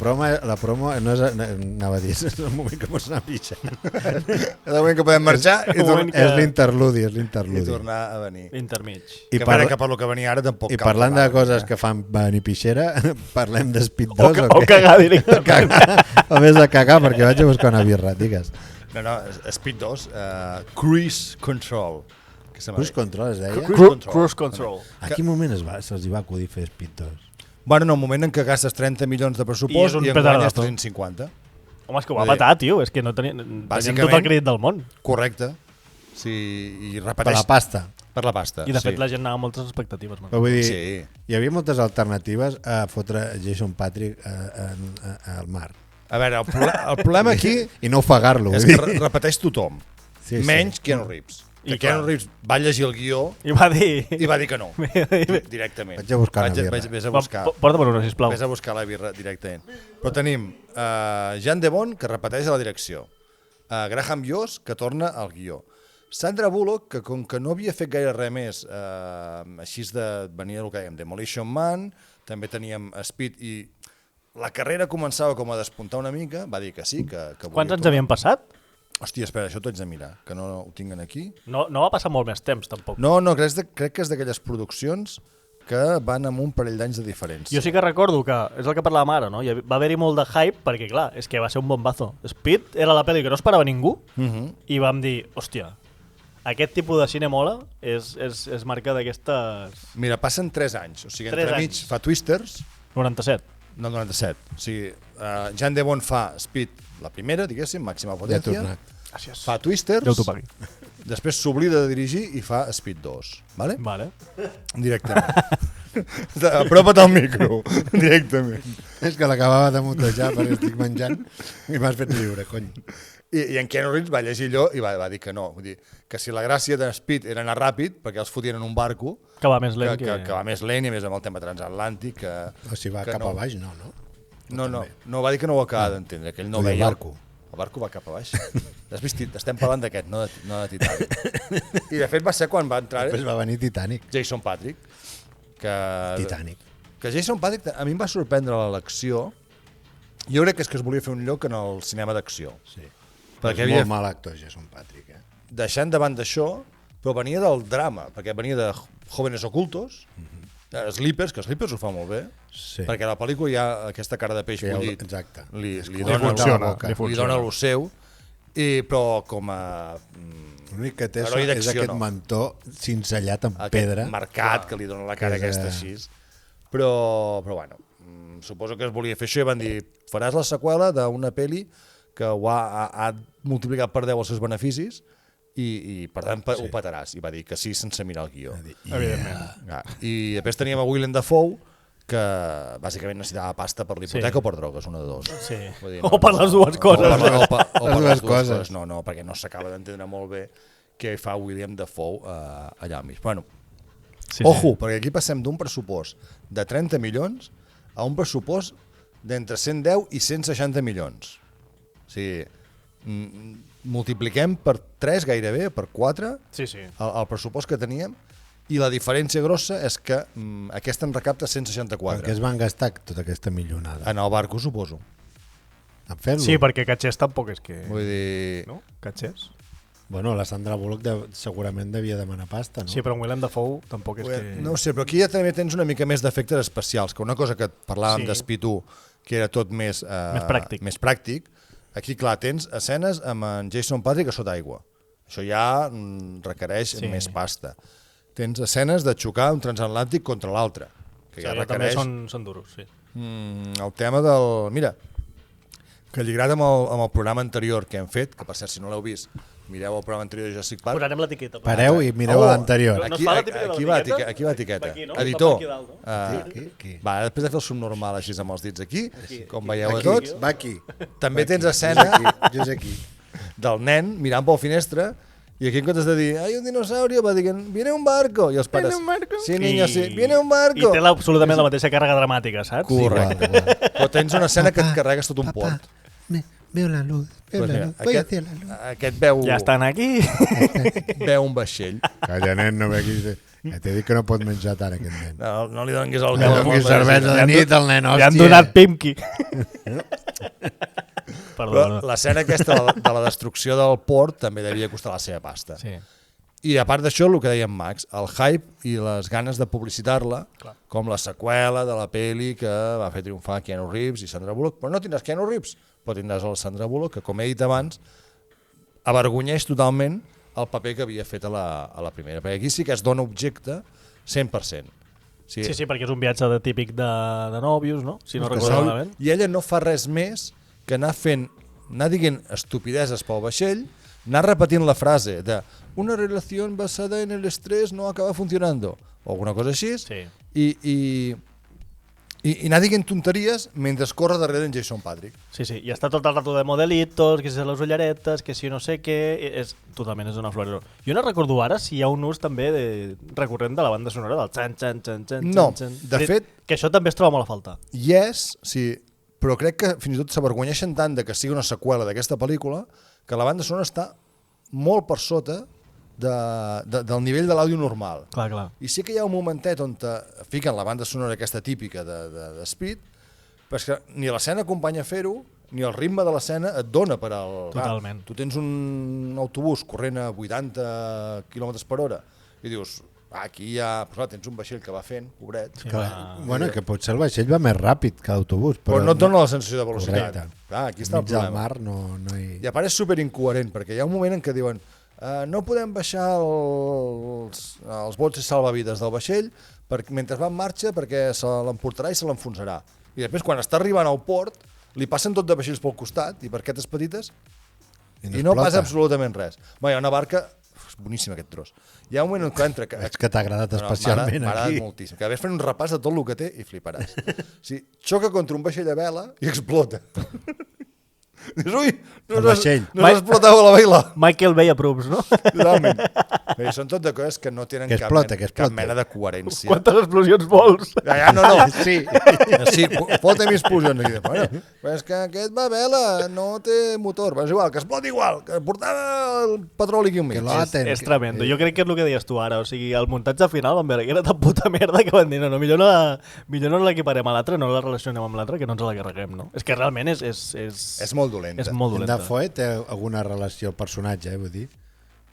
promo no és, anava a dir, és el moment que pots anar a pixar.
És el moment que podem marxar
és l'interludi.
I tornar a venir.
Intermig.
Que per lo que venia ara tampoc
cal. I parlant de coses que fan venir pixera, parlem de Speed 2
o cagar directament.
O més de cagar, perquè vaig a buscar una birra, digues.
No, Speed 2, Cruise Control.
Cruise Control es deia?
Cruise Control.
A quin moment se'ls va acudir fer Speed 2?
Bueno, en el moment en què gastes 30 milions de pressupost i en guanyes 350.
Home, és que ho va patar, tio. És que no tenien tot el crèdit del món.
Correcte. Sí, i repeteix... Per la pasta.
I de fet la gent anava amb moltes expectatives.
Vull dir, hi havia moltes alternatives a fotre Jason Patrick al mar.
A veure, el problema aquí...
I no ofegar-lo.
És que repeteix tothom. Menys Keanu Reeves. Que Keanu Reeves va llegir el guió
i va dir
que no, directament.
Vaig a buscar una birra.
Vés a buscar.
Porta-me'n una, sisplau.
Vés a buscar la birra directament. Però tenim Jean de Bond, que repeteix a la direcció. Graham Yost, que torna al guió. Sandra Bullock, que com que no havia fet gaire res més, així de venir el que dèiem, Demolition Man, també teníem Speed i la carrera començava com a despuntar una mica, va dir que sí.
Quants anys havien passat?
Hòstia, espera, això t'ho haig de mirar, que no ho tinguen aquí.
No va passar molt més temps, tampoc.
No, crec que és d'aquelles produccions que van amb un parell d'anys de diferència.
Jo sí que recordo que, és el que parlàvem ara, no? Va haver-hi molt de hype, perquè clar, és que va ser un bombazo. Speed era la pel·li que no esperava ningú, i vam dir, hòstia, aquest tipus de cine mola, és marca d'aquestes...
Mira, passen 3 anys, o sigui, entremig fa Twisters...
97.
No, 97. O sigui, Jean de Bond fa Speed, la primera, diguéssim, màxima potència.
Gràcies.
Fa Twisters.
Déu t'ho pagui.
Després s'oblida de dirigir i fa Speed 2. Vale? Directament. Apropa't al micro. Directament.
És que l'acabava de mutejar perquè estic menjant i m'has fet riure, cony.
I en Keanu Reeves va llegir allò i va dir que no. Vull dir, que si la gràcia de Speed era anar ràpid, perquè els fotien en un barco,
Que va més lent
que va més lent i a més amb el tema transatlàntic.
O si va
que
cap
no.
a baix, no.
No, va dir que no ho acaba d'entendre, que ell no
Vull dir,
veia...
el barco.
El barco va cap a baix. Has vist? Estem parlant d'aquest, no de Titanic. I de fet va ser quan va entrar
Després va venir Titanic.
Jason Patrick.
Titanic.
Que Jason Patrick a mi em va sorprendre l'elecció. Jo crec que és que es volia fer un lloc en el cinema d'acció.
Sí.
Perquè
És
havia
molt mal actor, Jason Patrick.
deixant davant d'això, però venia del drama, perquè venia de Jóvenes Ocultos, Sleepers, que Sleepers ho fa molt bé,
Sí.
perquè a la pel·lícula hi ha aquesta cara de peix
Que hi ha-
bullit,
exacte.
li
funciona,
dona el seu, però com a
L'únic que té
heroi
és
d'acció,
aquest
no.
mentó cincellat amb
aquest
pedra.
marcat que li dona la cara
Que és,
aquesta així. Però bueno, suposo que es volia fer això i van dir, faràs la seqüela d'una peli que ha multiplicat per 10 els seus beneficis i per tant ho petaràs. I va dir que sí sense mirar el guió.
Evidentment.
I després teníem a Willem Dafoe, que bàsicament necessitava pasta per l'hipoteca o per drogues, una de dos.
Sí.
Vull dir,
O per les dues coses.
O per
Les
les
dues
dues
coses.
No, perquè no s'acaba d'entendre molt bé què fa Willem Dafoe allà al mig. Bueno, ojo, perquè aquí passem d'un pressupost de 30 milions a un pressupost d'entre 110 i 160 milions. O sigui, multipliquem per 3 gairebé, per 4,
Sí.
el pressupost que teníem, i la diferència grossa és que aquesta en recapta 164.
Perquè es van gastar tota aquesta milionada.
En el barco, suposo.
En fer-lo.
Sí, perquè catxers tampoc és que...
Vull dir...
No? Catxers?
Bueno, la Sandra Bullock segurament devia demanar pasta, no?
Sí, però en Willem Dafoe tampoc és que...
No ho sé, però aquí ja també tens una mica més d'efectes especials, que una cosa que parlàvem
Sí.
d'Espí 1, que era tot més
Més pràctic.
Aquí, clar, tens escenes amb en Jason Patrick a sota aigua. Això ja requereix més pasta. Tens escenes de xocar un transatlàntic contra l'altre, que ja
també
requereix
són duros, sí.
el tema del... Mira, que lligat amb el programa anterior que hem fet, que per cert, si no l'heu vist, mireu el programa anterior de Jurassic Park.
Posarem l'etiqueta.
Pareu i mireu l'anterior.
No es fa la típica de l'etiqueta?
Aquí va etiqueta.
Aquí, no?
Editor.
Aquí dalt, no?
Aquí.
Va, després de fer el subnormal així amb els dits aquí, com veieu a tots,
Va aquí.
també tens escena
Jo és aquí.
del nen mirant pel finestre i aquí en comptes de dir, hay un dinosaurio, va dir, viene un barco, i els pares,
Viene un barco.
sí, niño, sí, viene un barco.
I té absolutament la mateixa càrrega dramàtica, saps?
Correcte. Però tens una escena que et carregues tot un port.
Veo la luz.
Pues mira, aquest veu,
Ja estan aquí.
veu un vaixell.
Calla, nen, no ve aquí. Ja t'he dit que no pot menjar tant, aquest nen.
No li donguis el
No donguis cervesa de nit al nen,
Li han
hòstia.
donat Pimki.
Però
Perdó.
l'escena aquesta de la destrucció del port també devia costar la seva pasta.
Sí.
I a part d'això, el que deia en Max, el hype i les ganes de publicitar-la, com la seqüela de la peli que va fer triomfar Keanu Reeves i Sandra Bullock, però no tindràs Keanu Reeves, però tindràs el Sandra Bullock, que com he dit abans, avergonyeix totalment el paper que havia fet a la primera, perquè aquí sí que es dona objecte 100%.
Sí, perquè és un viatge típic de nòvios, no? Si no recordo malament.
I ella no fa res més que anar dient estupideses pel vaixell, anar repetint la frase de una relació basada en el estrès no acaba funcionando, o alguna cosa així, i anar dient tonteries mentre corre darrere d'en Jason Patrick.
Sí, i està tot el rato de modelitos, que si les ulleretes, que si no sé què... Totalment és una florero. Jo no recordo ara si hi ha un ús també recurrent de la banda sonora, del xan.
No, de fet...
Que això també es troba molt a faltar.
Sí, però crec que fins i tot s'avergonyeixen tant de que sigui una seqüela d'aquesta pel·lícula que la banda sonora està molt per sota del nivell de l'àudio normal.
Clar.
I sí que hi ha un momentet on fiquen la banda sonora aquesta típica de Speed, però és que ni l'escena acompanya a fer-ho, ni el ritme de l'escena et dona per al...
Totalment.
Tu tens un autobús corrent a 80 km per hora i dius, aquí ja... Però clar, tens un vaixell que va fent, pobret.
Sí,
Bueno, que potser el vaixell va més ràpid que l'autobús.
Però no et dona la sensació de velocitat.
Correcte.
Clar, aquí està el
Mig del
problema.
mar no hi...
I a part és superincoherent, perquè hi ha un moment en què diuen no podem baixar els bots i salvavides del vaixell mentre va en marxa perquè se l'emportarà i se l'enfonsarà. I després, quan està arribant al port, li passen tot de vaixells pel costat i barquetes petites i no passa absolutament res. Hi ha una barca... És boníssim aquest tros. Hi ha un moment en què entra...
És que t'ha agradat especialment
m'ha
aquí.
agradat moltíssim. Que ves fent un repàs de tot el que té i fliparàs. Sí, xoca contra un vaixell a vela i explota. Dius, ui,
El vaixell.
no s'explotava la vela.
Michael Bay approves, no?
Totalment. Bé, són tot de coses que no tenen
Que
cap mena de coherència.
Quantes explosions vols?
Ja, no.
Sí.
Sí, fotem explosions aquí. Bueno, però és que aquest va a vela, no té motor. Però és igual, que exploti igual, que portava el petroli aquí enmig.
Que lo aten.
És tremendo. Jo crec que és el que deies tu ara. O sigui, el muntatge final van veure que era tan puta merda que van dir no, millor no l'equiparem a l'altre, no la relacionem amb l'altre, que no ens la carreguem, no? És que realment
És molt dolenta.
és molt
En
dolenta.
Dafoe té alguna relació el personatge, vull dir,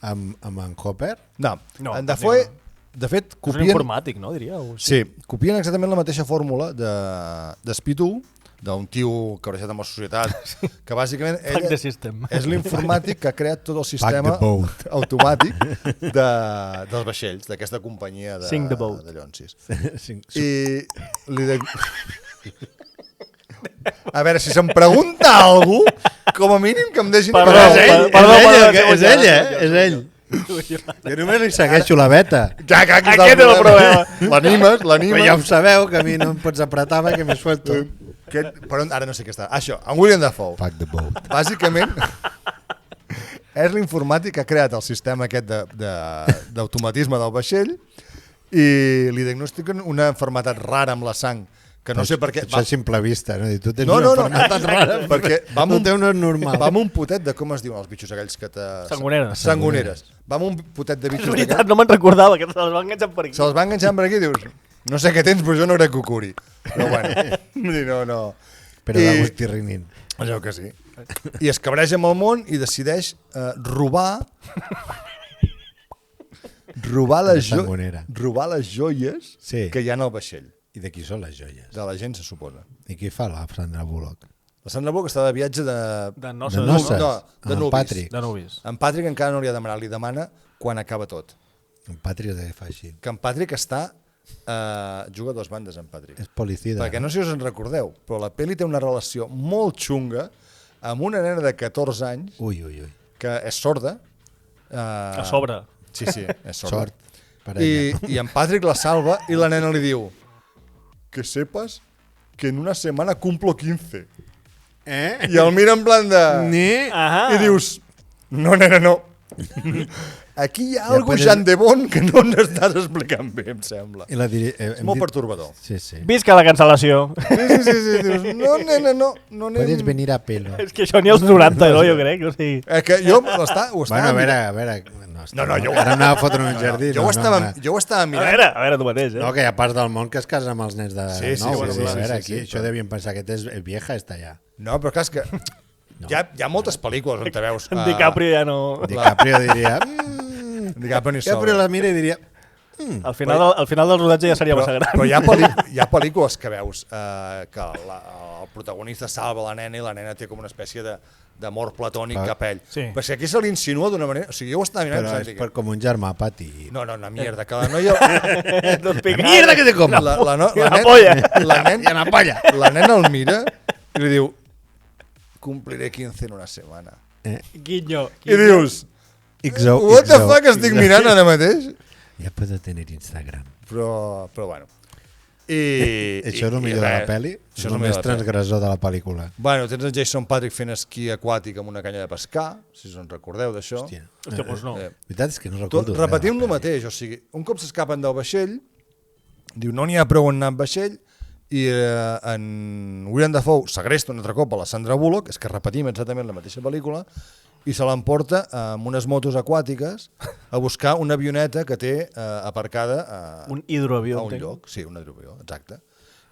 amb en Hopper?
No, en
No,
Dafoe,
no.
de fet,
És un
copien...
informàtic, no, diria? O
Sí, copien exactament la mateixa fórmula de Speed 1, d'un tio cabrejat amb la societat, que bàsicament
Fuck the system.
és l'informàtic que ha creat tot el
Fuck
sistema
the boat.
automàtic dels vaixells, d'aquesta companyia
Sing the boat.
de llonsis.
Sí.
I li de... A veure, si se'm pregunta algú, com a mínim que em deixin...
Perdó,
Però
És ell. Jo només li segueixo la beta.
Ja, que aquí
Aquest és el problema.
L'animes.
Però ja ho sabeu, que a mi no em pots apretar perquè me suelto.
Però ara no sé què està. Això, en William Dafoe.
Fuck the boat.
Bàsicament, és l'informàtic que ha creat el sistema aquest d'automatisme del vaixell i li diagnostiquen una malaltia rara amb la sang, que no sé per què...
Això és simple vista, no? Tu tens
No,
una
no,
malaltia rara,
perquè va amb
el teu no és normal.
Va amb un potet de com es diuen els bitxos aquells que te...
Sangoneres.
Sangoneres. Va amb un potet de
És
bitxos
veritat,
d'aquells.
no me'n recordava, que se'ls van enganxar per aquí.
Se'ls va enganxant per aquí i dius, no sé què tens, però jo no crec que ho curi. Però bueno, no.
Però de gust i rinin.
Allò que sí. I es cabreja amb el món i decideix robar
Sangonera.
robar les joies
Sí.
que hi ha en el vaixell.
I de qui són les joies?
De la gent, se suposa.
I qui fa la Sandra Bullock?
La Sandra Bullock està de viatge de
De
De
noces.
noces.
No, de
Amb en
nuvis.
Patrick.
De nuvis.
En Patrick encara no li ha demanat, li demana quan acaba tot.
En Patrick de fa així.
Que en Patrick està... juga a dos bandes, en Patrick.
És policida.
Perquè no sé si us en recordeu, però la pel·li té una relació molt xunga amb una nena de 14 anys
Ui.
que és sorda.
A sobre.
Sí, és sorda.
Sort per ella.
I en Patrick la salva i la nena li diu que sepas que en una semana cumplo 15. I el mira en plan de...
Ni...
Ahà.
I dius, no, nena, no. Aquí hi ha
Ja
algú,
podes-
Jean de Bon, que no n'estàs explicant bé, em sembla.
I la
És molt pertorbador.
Sí.
Visca la cancel·lació.
Sí. Dius, no, nena, no anem...
Puedes venir a pelo.
És que això ni als 90, no, jo crec. O sigui...
Que jo ho estava
Bueno, a
mirant.
veure...
No, jo-
Ara anava a fotre un jardí.
Jo ho estava
A
mirant.
veure tu mateix,
No, que hi ha parts del món que es casen amb els nens de
Sí,
nou.
bueno,
A
sí,
veure,
sí,
aquí
sí,
això
però-
devien pensar que és vieja, està allà.
No, però clar, és que hi ha moltes pel·lícules on te veus...
En DiCaprio ja no...
DiCaprio diria...
DiCaprio ni
DiCaprio la mira i diria...
Al final del rodatge ja seria massa gran.
Però hi ha pel·lícules que veus que el protagonista salva la nena i la nena té com una espècie d'amor platònic cap a ell.
Sí.
Però si aquí se l'insinua d'una manera... O sigui, jo ho estava mirant...
Però és per com un germà, Pati.
No, mierda, que la noia...
Tot picat.
Mierda que te como!
La polla.
La nena el mira i li diu cumpliré 15 en una setmana.
Guinyo.
I dius,
XO,
what the fuck estic mirant ara mateix?
Ja puedo tener Instagram.
Però bueno. I
Això és el millor de la pel·li?
Això és
el
el
més
millor de la pel·li.
transgressor de la pel·lícula.
Bueno, tens en Jason Patrick fent esquí aquàtic amb una canya de pescar, si us en recordeu d'això.
Hòstia.
Hòstia, doncs no.
La veritat és que no recordo.
Repetim
res de
el
la pel·li.
mateix, o sigui, un cop s'escapen del vaixell, diu, no n'hi ha prou en anar amb vaixell, i en William Dafoe segresta un altre cop a la Sandra Bullock, és que repetim exactament la mateixa pel·lícula, i se l'emporta amb unes motos aquàtiques a buscar una avioneta que té aparcada
Un hidroavió.
a un
entenc.
lloc. Sí, un hidroavió, exacte.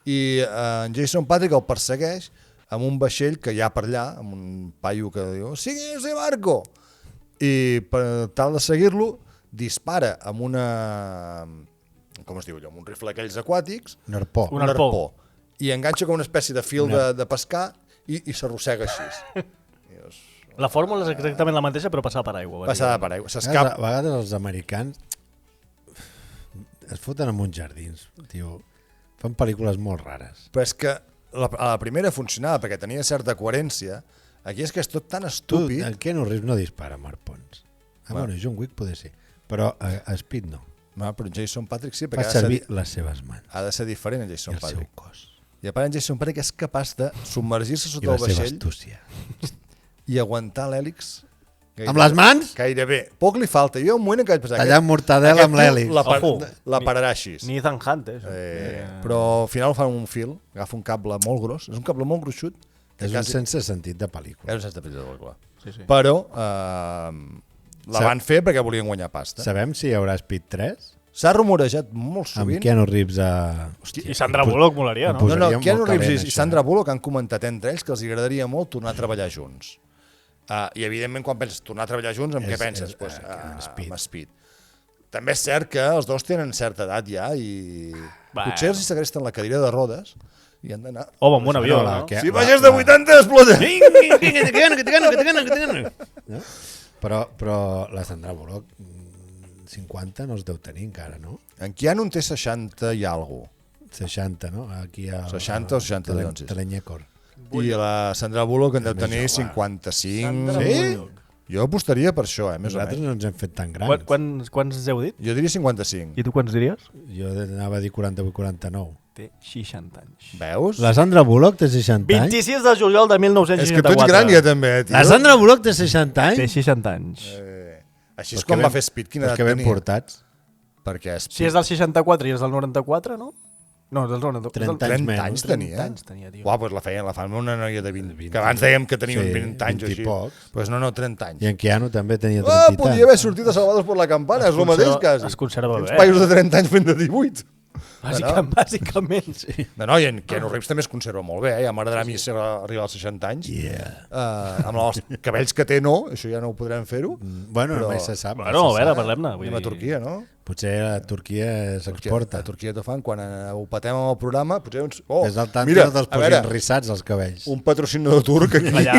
I en Jason Patrick el persegueix amb un vaixell que hi ha per allà, amb un paio que diu «Sigue ese barco!» I per tal de seguir-lo dispara amb una... com es diu allò? Amb un rifle d'aquells aquàtics,
Un arpó.
Un arpó.
i enganxa com una espècie de fil de pescar i s'arrossega així.
La fórmula és exactament la mateixa, però passada per aigua.
Passada per aigua.
A
S'escapa.
vegades els americans es foten en uns jardins, tio. Fan pel·lícules molt rares.
Però és que a la primera funcionava perquè tenia certa coherència. Aquí és que és tot tan
Tu,
estúpid.
el Keanu Reeves no dispara amb arpons. Bueno, John Wick poder ser, però a Speed no.
No, però Jason Patrick sí,
Fa
perquè
servir les seves mans
ha de ser diferent en
i
Jason
el seu
Patrick.
cos
I a part en Jason Patrick és capaç de submergir-se
i
sota
la
el
seva
vaixell
astúcia.
i aguantar l'hèlix...
Amb les mans?
Gairebé. Poc li falta. Jo un moment en què vaig pensar...
Tallant mortadela amb l'hèlix.
La pararà així.
Ni Ethan Hunt,
Però al final fa un fil, agafa un cable molt gros, és un cable molt gruixut.
És un sense sentit de pel·lícula.
És un sense sentit de pel·lícula.
Sí.
Però la van fer perquè volien guanyar pasta.
Sabem si hi haurà Speed 3?
S'ha rumorejat molt
Amb
sovint.
Keanu Reeves a...
Hòstia, i Sandra Bullock molaria, no?
No, Keanu Reeves i Sandra Bullock han comentat entre ells que els agradaria molt tornar a treballar junts. I evidentment quan penses tornar a treballar junts, amb què penses? Amb Speed. També és cert que els dos tenen certa edat ja i potser els segresten la cadira de rodes i han d'anar...
Home, amb un avió, no?
Si baixes de 80, explota!
Però la Sandra Bullock 50 no es deu tenir encara, no?
En Keanu en té 60 i alguna cosa.
60, no? Aquí a
60 o 60
Telenyècor.
I la Sandra Bullock en deu tenir 55.
Sí?
Jo apostaria per això, més o
Nosaltres
menys.
no ens hem fet tan grans.
Quants heu dit?
Jo diria 55.
I tu quants diries?
Jo anava a dir 48-49.
Té 60 anys.
Veus?
La Sandra Bullock té 60 anys?
26 de juliol de 1964.
És que tu ets gran ja també, tio.
La Sandra Bullock té 60 anys?
Té 60 anys.
Així és com va fer Speed, quina edat
que ben
tenia?
portats.
Perquè Speed...
Si és del 64 i és del 94, no? No, és del 94.
30 anys tenia.
30 anys tenia, tio.
Uau, doncs la fan una noia de 20. Que abans dèiem que tenia uns 20 anys o
20
així.
i poc.
Doncs no, 30 anys.
I en Keanu també tenia 30 anys.
Podia haver sortit a Salvados per la Campana, és el mateix quasi.
Es conserva bé.
Uns paios de 30 anys fent de 18.
Bàsicament, sí.
No, i en Keanu Reeves també es conserva molt bé, ja m'agradarà a mi arribar als 60 anys. Amb els cabells que té no, això ja no ho podrem fer-ho.
Bueno, només se sap.
Bueno, a veure, parlem-ne.
Anem a Turquia, no?
Potser a Turquia s'exporta.
A Turquia t'ho fan, quan ho patem amb el programa, potser uns...
És el tant que no te'ls posin rissats els cabells.
Un patrocinador turc aquí
Allà,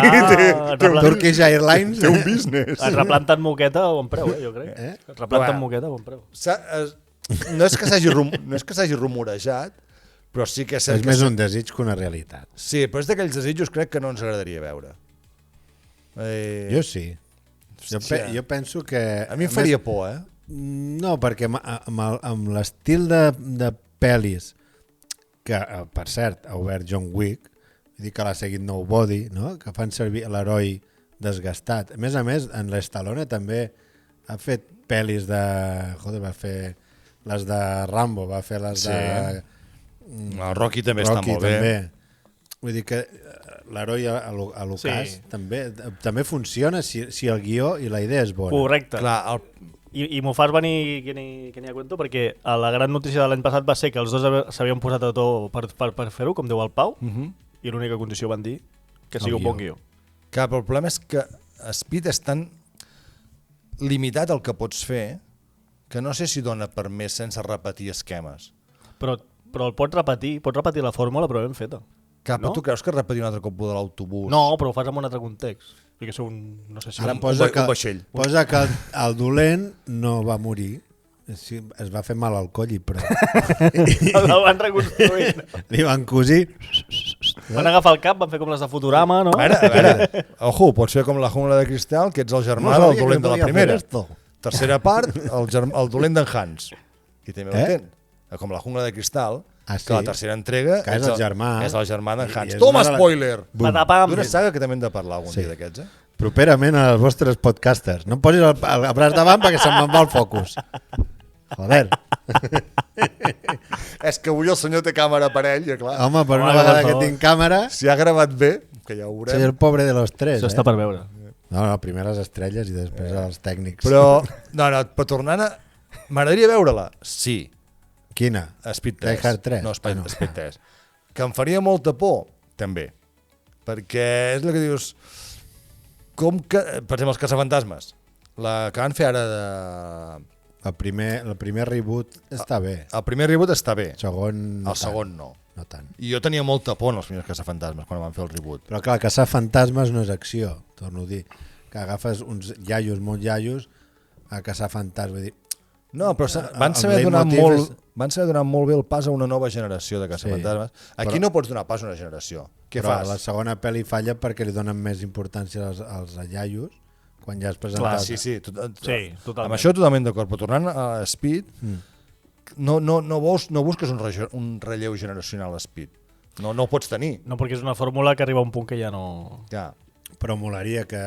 Turkish Airlines
té un business.
Et replanten moqueta a bon preu, jo crec. Et replanten moqueta a bon preu.
No és que s'hagi rumorejat, però sí que és cert
és més un desig que una realitat.
Sí, però és d'aquells desitjos crec que no ens agradaria veure.
Jo sí. Jo penso que...
A mi em faria por, eh?
No, perquè amb l'estil de pel·lis que, per cert, ha obert John Wick, vull dir que l'ha seguit Nobody, no? Que fan servir l'heroi desgastat. A més, en l'Stallone també ha fet pel·lis de... Joder, va fer les de Rambo, va fer les de...
El Rocky també està molt bé.
Vull dir que l'heroi a l'ocàs també funciona si el guió i la idea és bona.
Correcte.
Clar,
I m'ho fas venir que ni a cuento, perquè la gran notícia de l'any passat va ser que els dos s'havien posat a to per fer-ho, com diu el Pau, i l'única condició van dir que sigui un bon guió.
Clar, però el problema és que Speed és tan limitat el que pots fer que no sé si dona per més sense repetir esquemes.
Però el pots repetir la fórmula, però ben feta.
Clar, però tu creus que repetir un altre cop de l'autobús...
No, però ho fas en un altre context. Que no sé si
Ara
un vaixell.
Posa que el dolent no va morir, es va fer mal al coll i prou.
El van reconstruir.
Li van cosir.
Van agafar el cap, van fer com les de Futurama, no?
A veure, ojo, pots fer com la jungla de cristal, que ets el germà del dolent de la primera. Tercera part, el dolent d'en Hans. I també ho entén. Com la jungla de cristal, que la tercera entrega
és el germà
d'en Hans. Toma, spoiler!
D'una
saga que també hem de parlar algun dia d'aquests,
Properament als vostres podcasters. No em posis el braç davant perquè se'm va el focus. Joder.
És que avui el senyor té càmera per ell, ja clar.
Home, per una vegada que tinc càmera...
Si ha gravat bé, que ja ho veurem.
Soy el pobre de los tres.
Això està per veure.
No, primer les estrelles i després els tècnics.
Però tornant a... M'agradaria veure-la? Sí.
Quina?
Speed 3.
Die Hard 3?
No, Speed 3. Que em faria molta por? També. Perquè és el que dius... Com que... Per exemple, els caçafantasmes. La que van fer ara de...
El primer reboot està bé.
El primer reboot està bé.
El segon
no.
No tant.
I jo tenia molta por en els primers caçafantasmes quan van fer el reboot.
Però clar, caçar fantasmes no és acció, torno a dir. Que agafes uns iaios molt iaios a caçar fantasmes.
No, però van saber donar molt bé el pas a una nova generació de caçafantasmes. Aquí no pots donar pas a una generació. Què fas?
La segona pel·li falla perquè li donen més importància als iaios quan ja has presentat...
Clar, sí,
totalment.
Amb això totalment d'acord, però tornant a Speed, no busques un relleu generacional a Speed. No ho pots tenir.
No, perquè és una fórmula que arriba a un punt que ja no...
Ja.
Però molaria que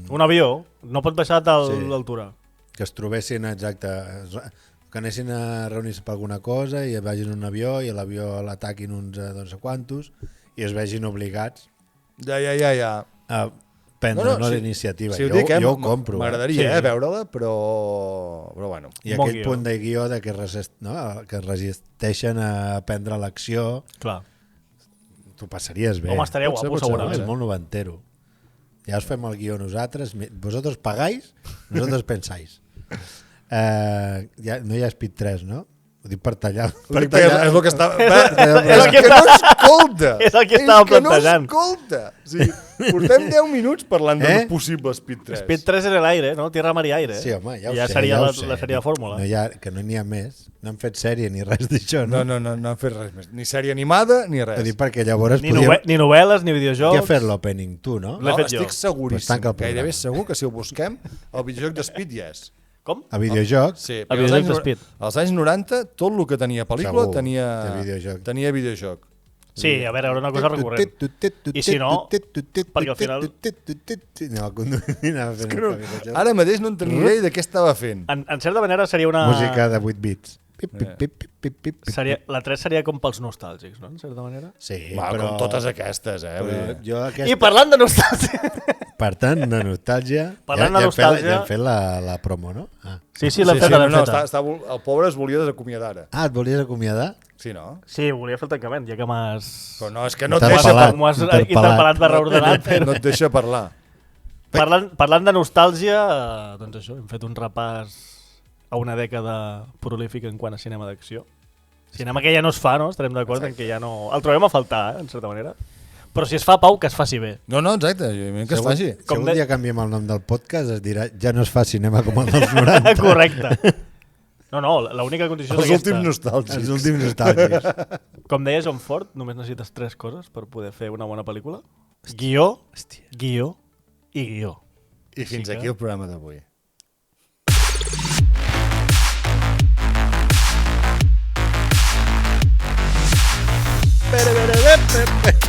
Un avió no pot baixar
Sí.
d'altura.
que es trobessin que anessin a reunir-se per alguna cosa i vagin en un avió i a l'avió l'ataquin uns no sé quantos i es vegin obligats
Ja.
a prendre
sí,
l'iniciativa.
Si ho dic,
jo ho compro.
M'agradaria
Sí.
veure-la, però bueno.
I
Bon
aquell
guió.
punt de guió de que, que resisteixen a prendre l'acció,
Clar.
t'ho passaries bé.
Home, estaria
Pot ser,
guapo,
pot ser,
segurament.
És molt noventero. Ja us fem el guió nosaltres. Vosotros pagáis, nosotros pensáis. No hi ha Speed 3, no? Ho dic per tallar.
Ho dic perquè és el que està...
És el que
que no escolta!
És el que estàvem
que no
plantejant.
escolta! O sigui, portem 10 minuts parlant d'un possible Speed 3.
Speed 3 en l'aire, no? Tierra, mar i aire.
Sí, home, ja ho
ja
sé.
seria
ja ho
la
sé.
sèrie de fórmula.
Que no n'hi ha més. No han fet sèrie ni res d'això, no?
No han fet res més. Ni sèrie animada, ni
Ho
res.
dic perquè llavors
Ni novel·les, ni
podria
videojocs.
fer l'opening tu, no?
L'he fet jo.
Estic
Pues
seguríssim,
tanca el programa.
gairebé segur que si ho busquem, el videojoc de Speed ja és.
Com?
A videojocs?
Sí,
El
perquè
videojoc de Speed.
als anys 90, tot el que tenia pel·lícula
Segur,
tenia
de videojoc.
tenia videojoc.
Sí, a veure, era una cosa recurrent. I si no, perquè al final-
Ara mateix no en tenia idea de què estava fent.
En certa manera seria una...
Música de 8 bits.
La 3 seria com pels nostàlgics, no? En certa manera.
Sí,
Va,
però...
com totes aquestes, Vull
Però
dir.
jo
I parlant de nostàlgia...
Per tant, de nostàlgia...
Parlant de nostàlgia-
Ja hem fet la promo, no?
Sí, l'hem
Sí,
feta, l'hem
no,
feta.
el pobre es volia desacomiadar ara.
Ah, et volies acomiadar?
Sí, no?
Sí, volia fer el tancament, ja que m'has...
Però no, és que no et
T'has
deixa,
pelat.
M'ho has
interpel·lat.
interpel·lat per reordenat, però...
no et deixa parlar.
Parlant de nostàlgia, doncs això, hem fet un repàs a una dècada prolífica en quant a cinema d'acció. Cinema que ja no es fa, no? Estarem d'acord en que ja no... El trobem a faltar, en certa manera. Però si es fa, Pau, que es faci bé.
No, exacte, que es faci.
Si
Com
algun
de-
dia canviem el nom del podcast es dirà ja no es fa cinema com el dels 90.
Correcte. No, l'única condició és
Els
aquesta.
últims nostàlgics.
Els últims nostàlgics.
Com deia John Ford, només necessites 3 coses per poder fer una bona pel·lícula. Guió, guió i guió.
I fins
Sí que-
aquí el programa d'avui.
Pere, pere, pere, pere.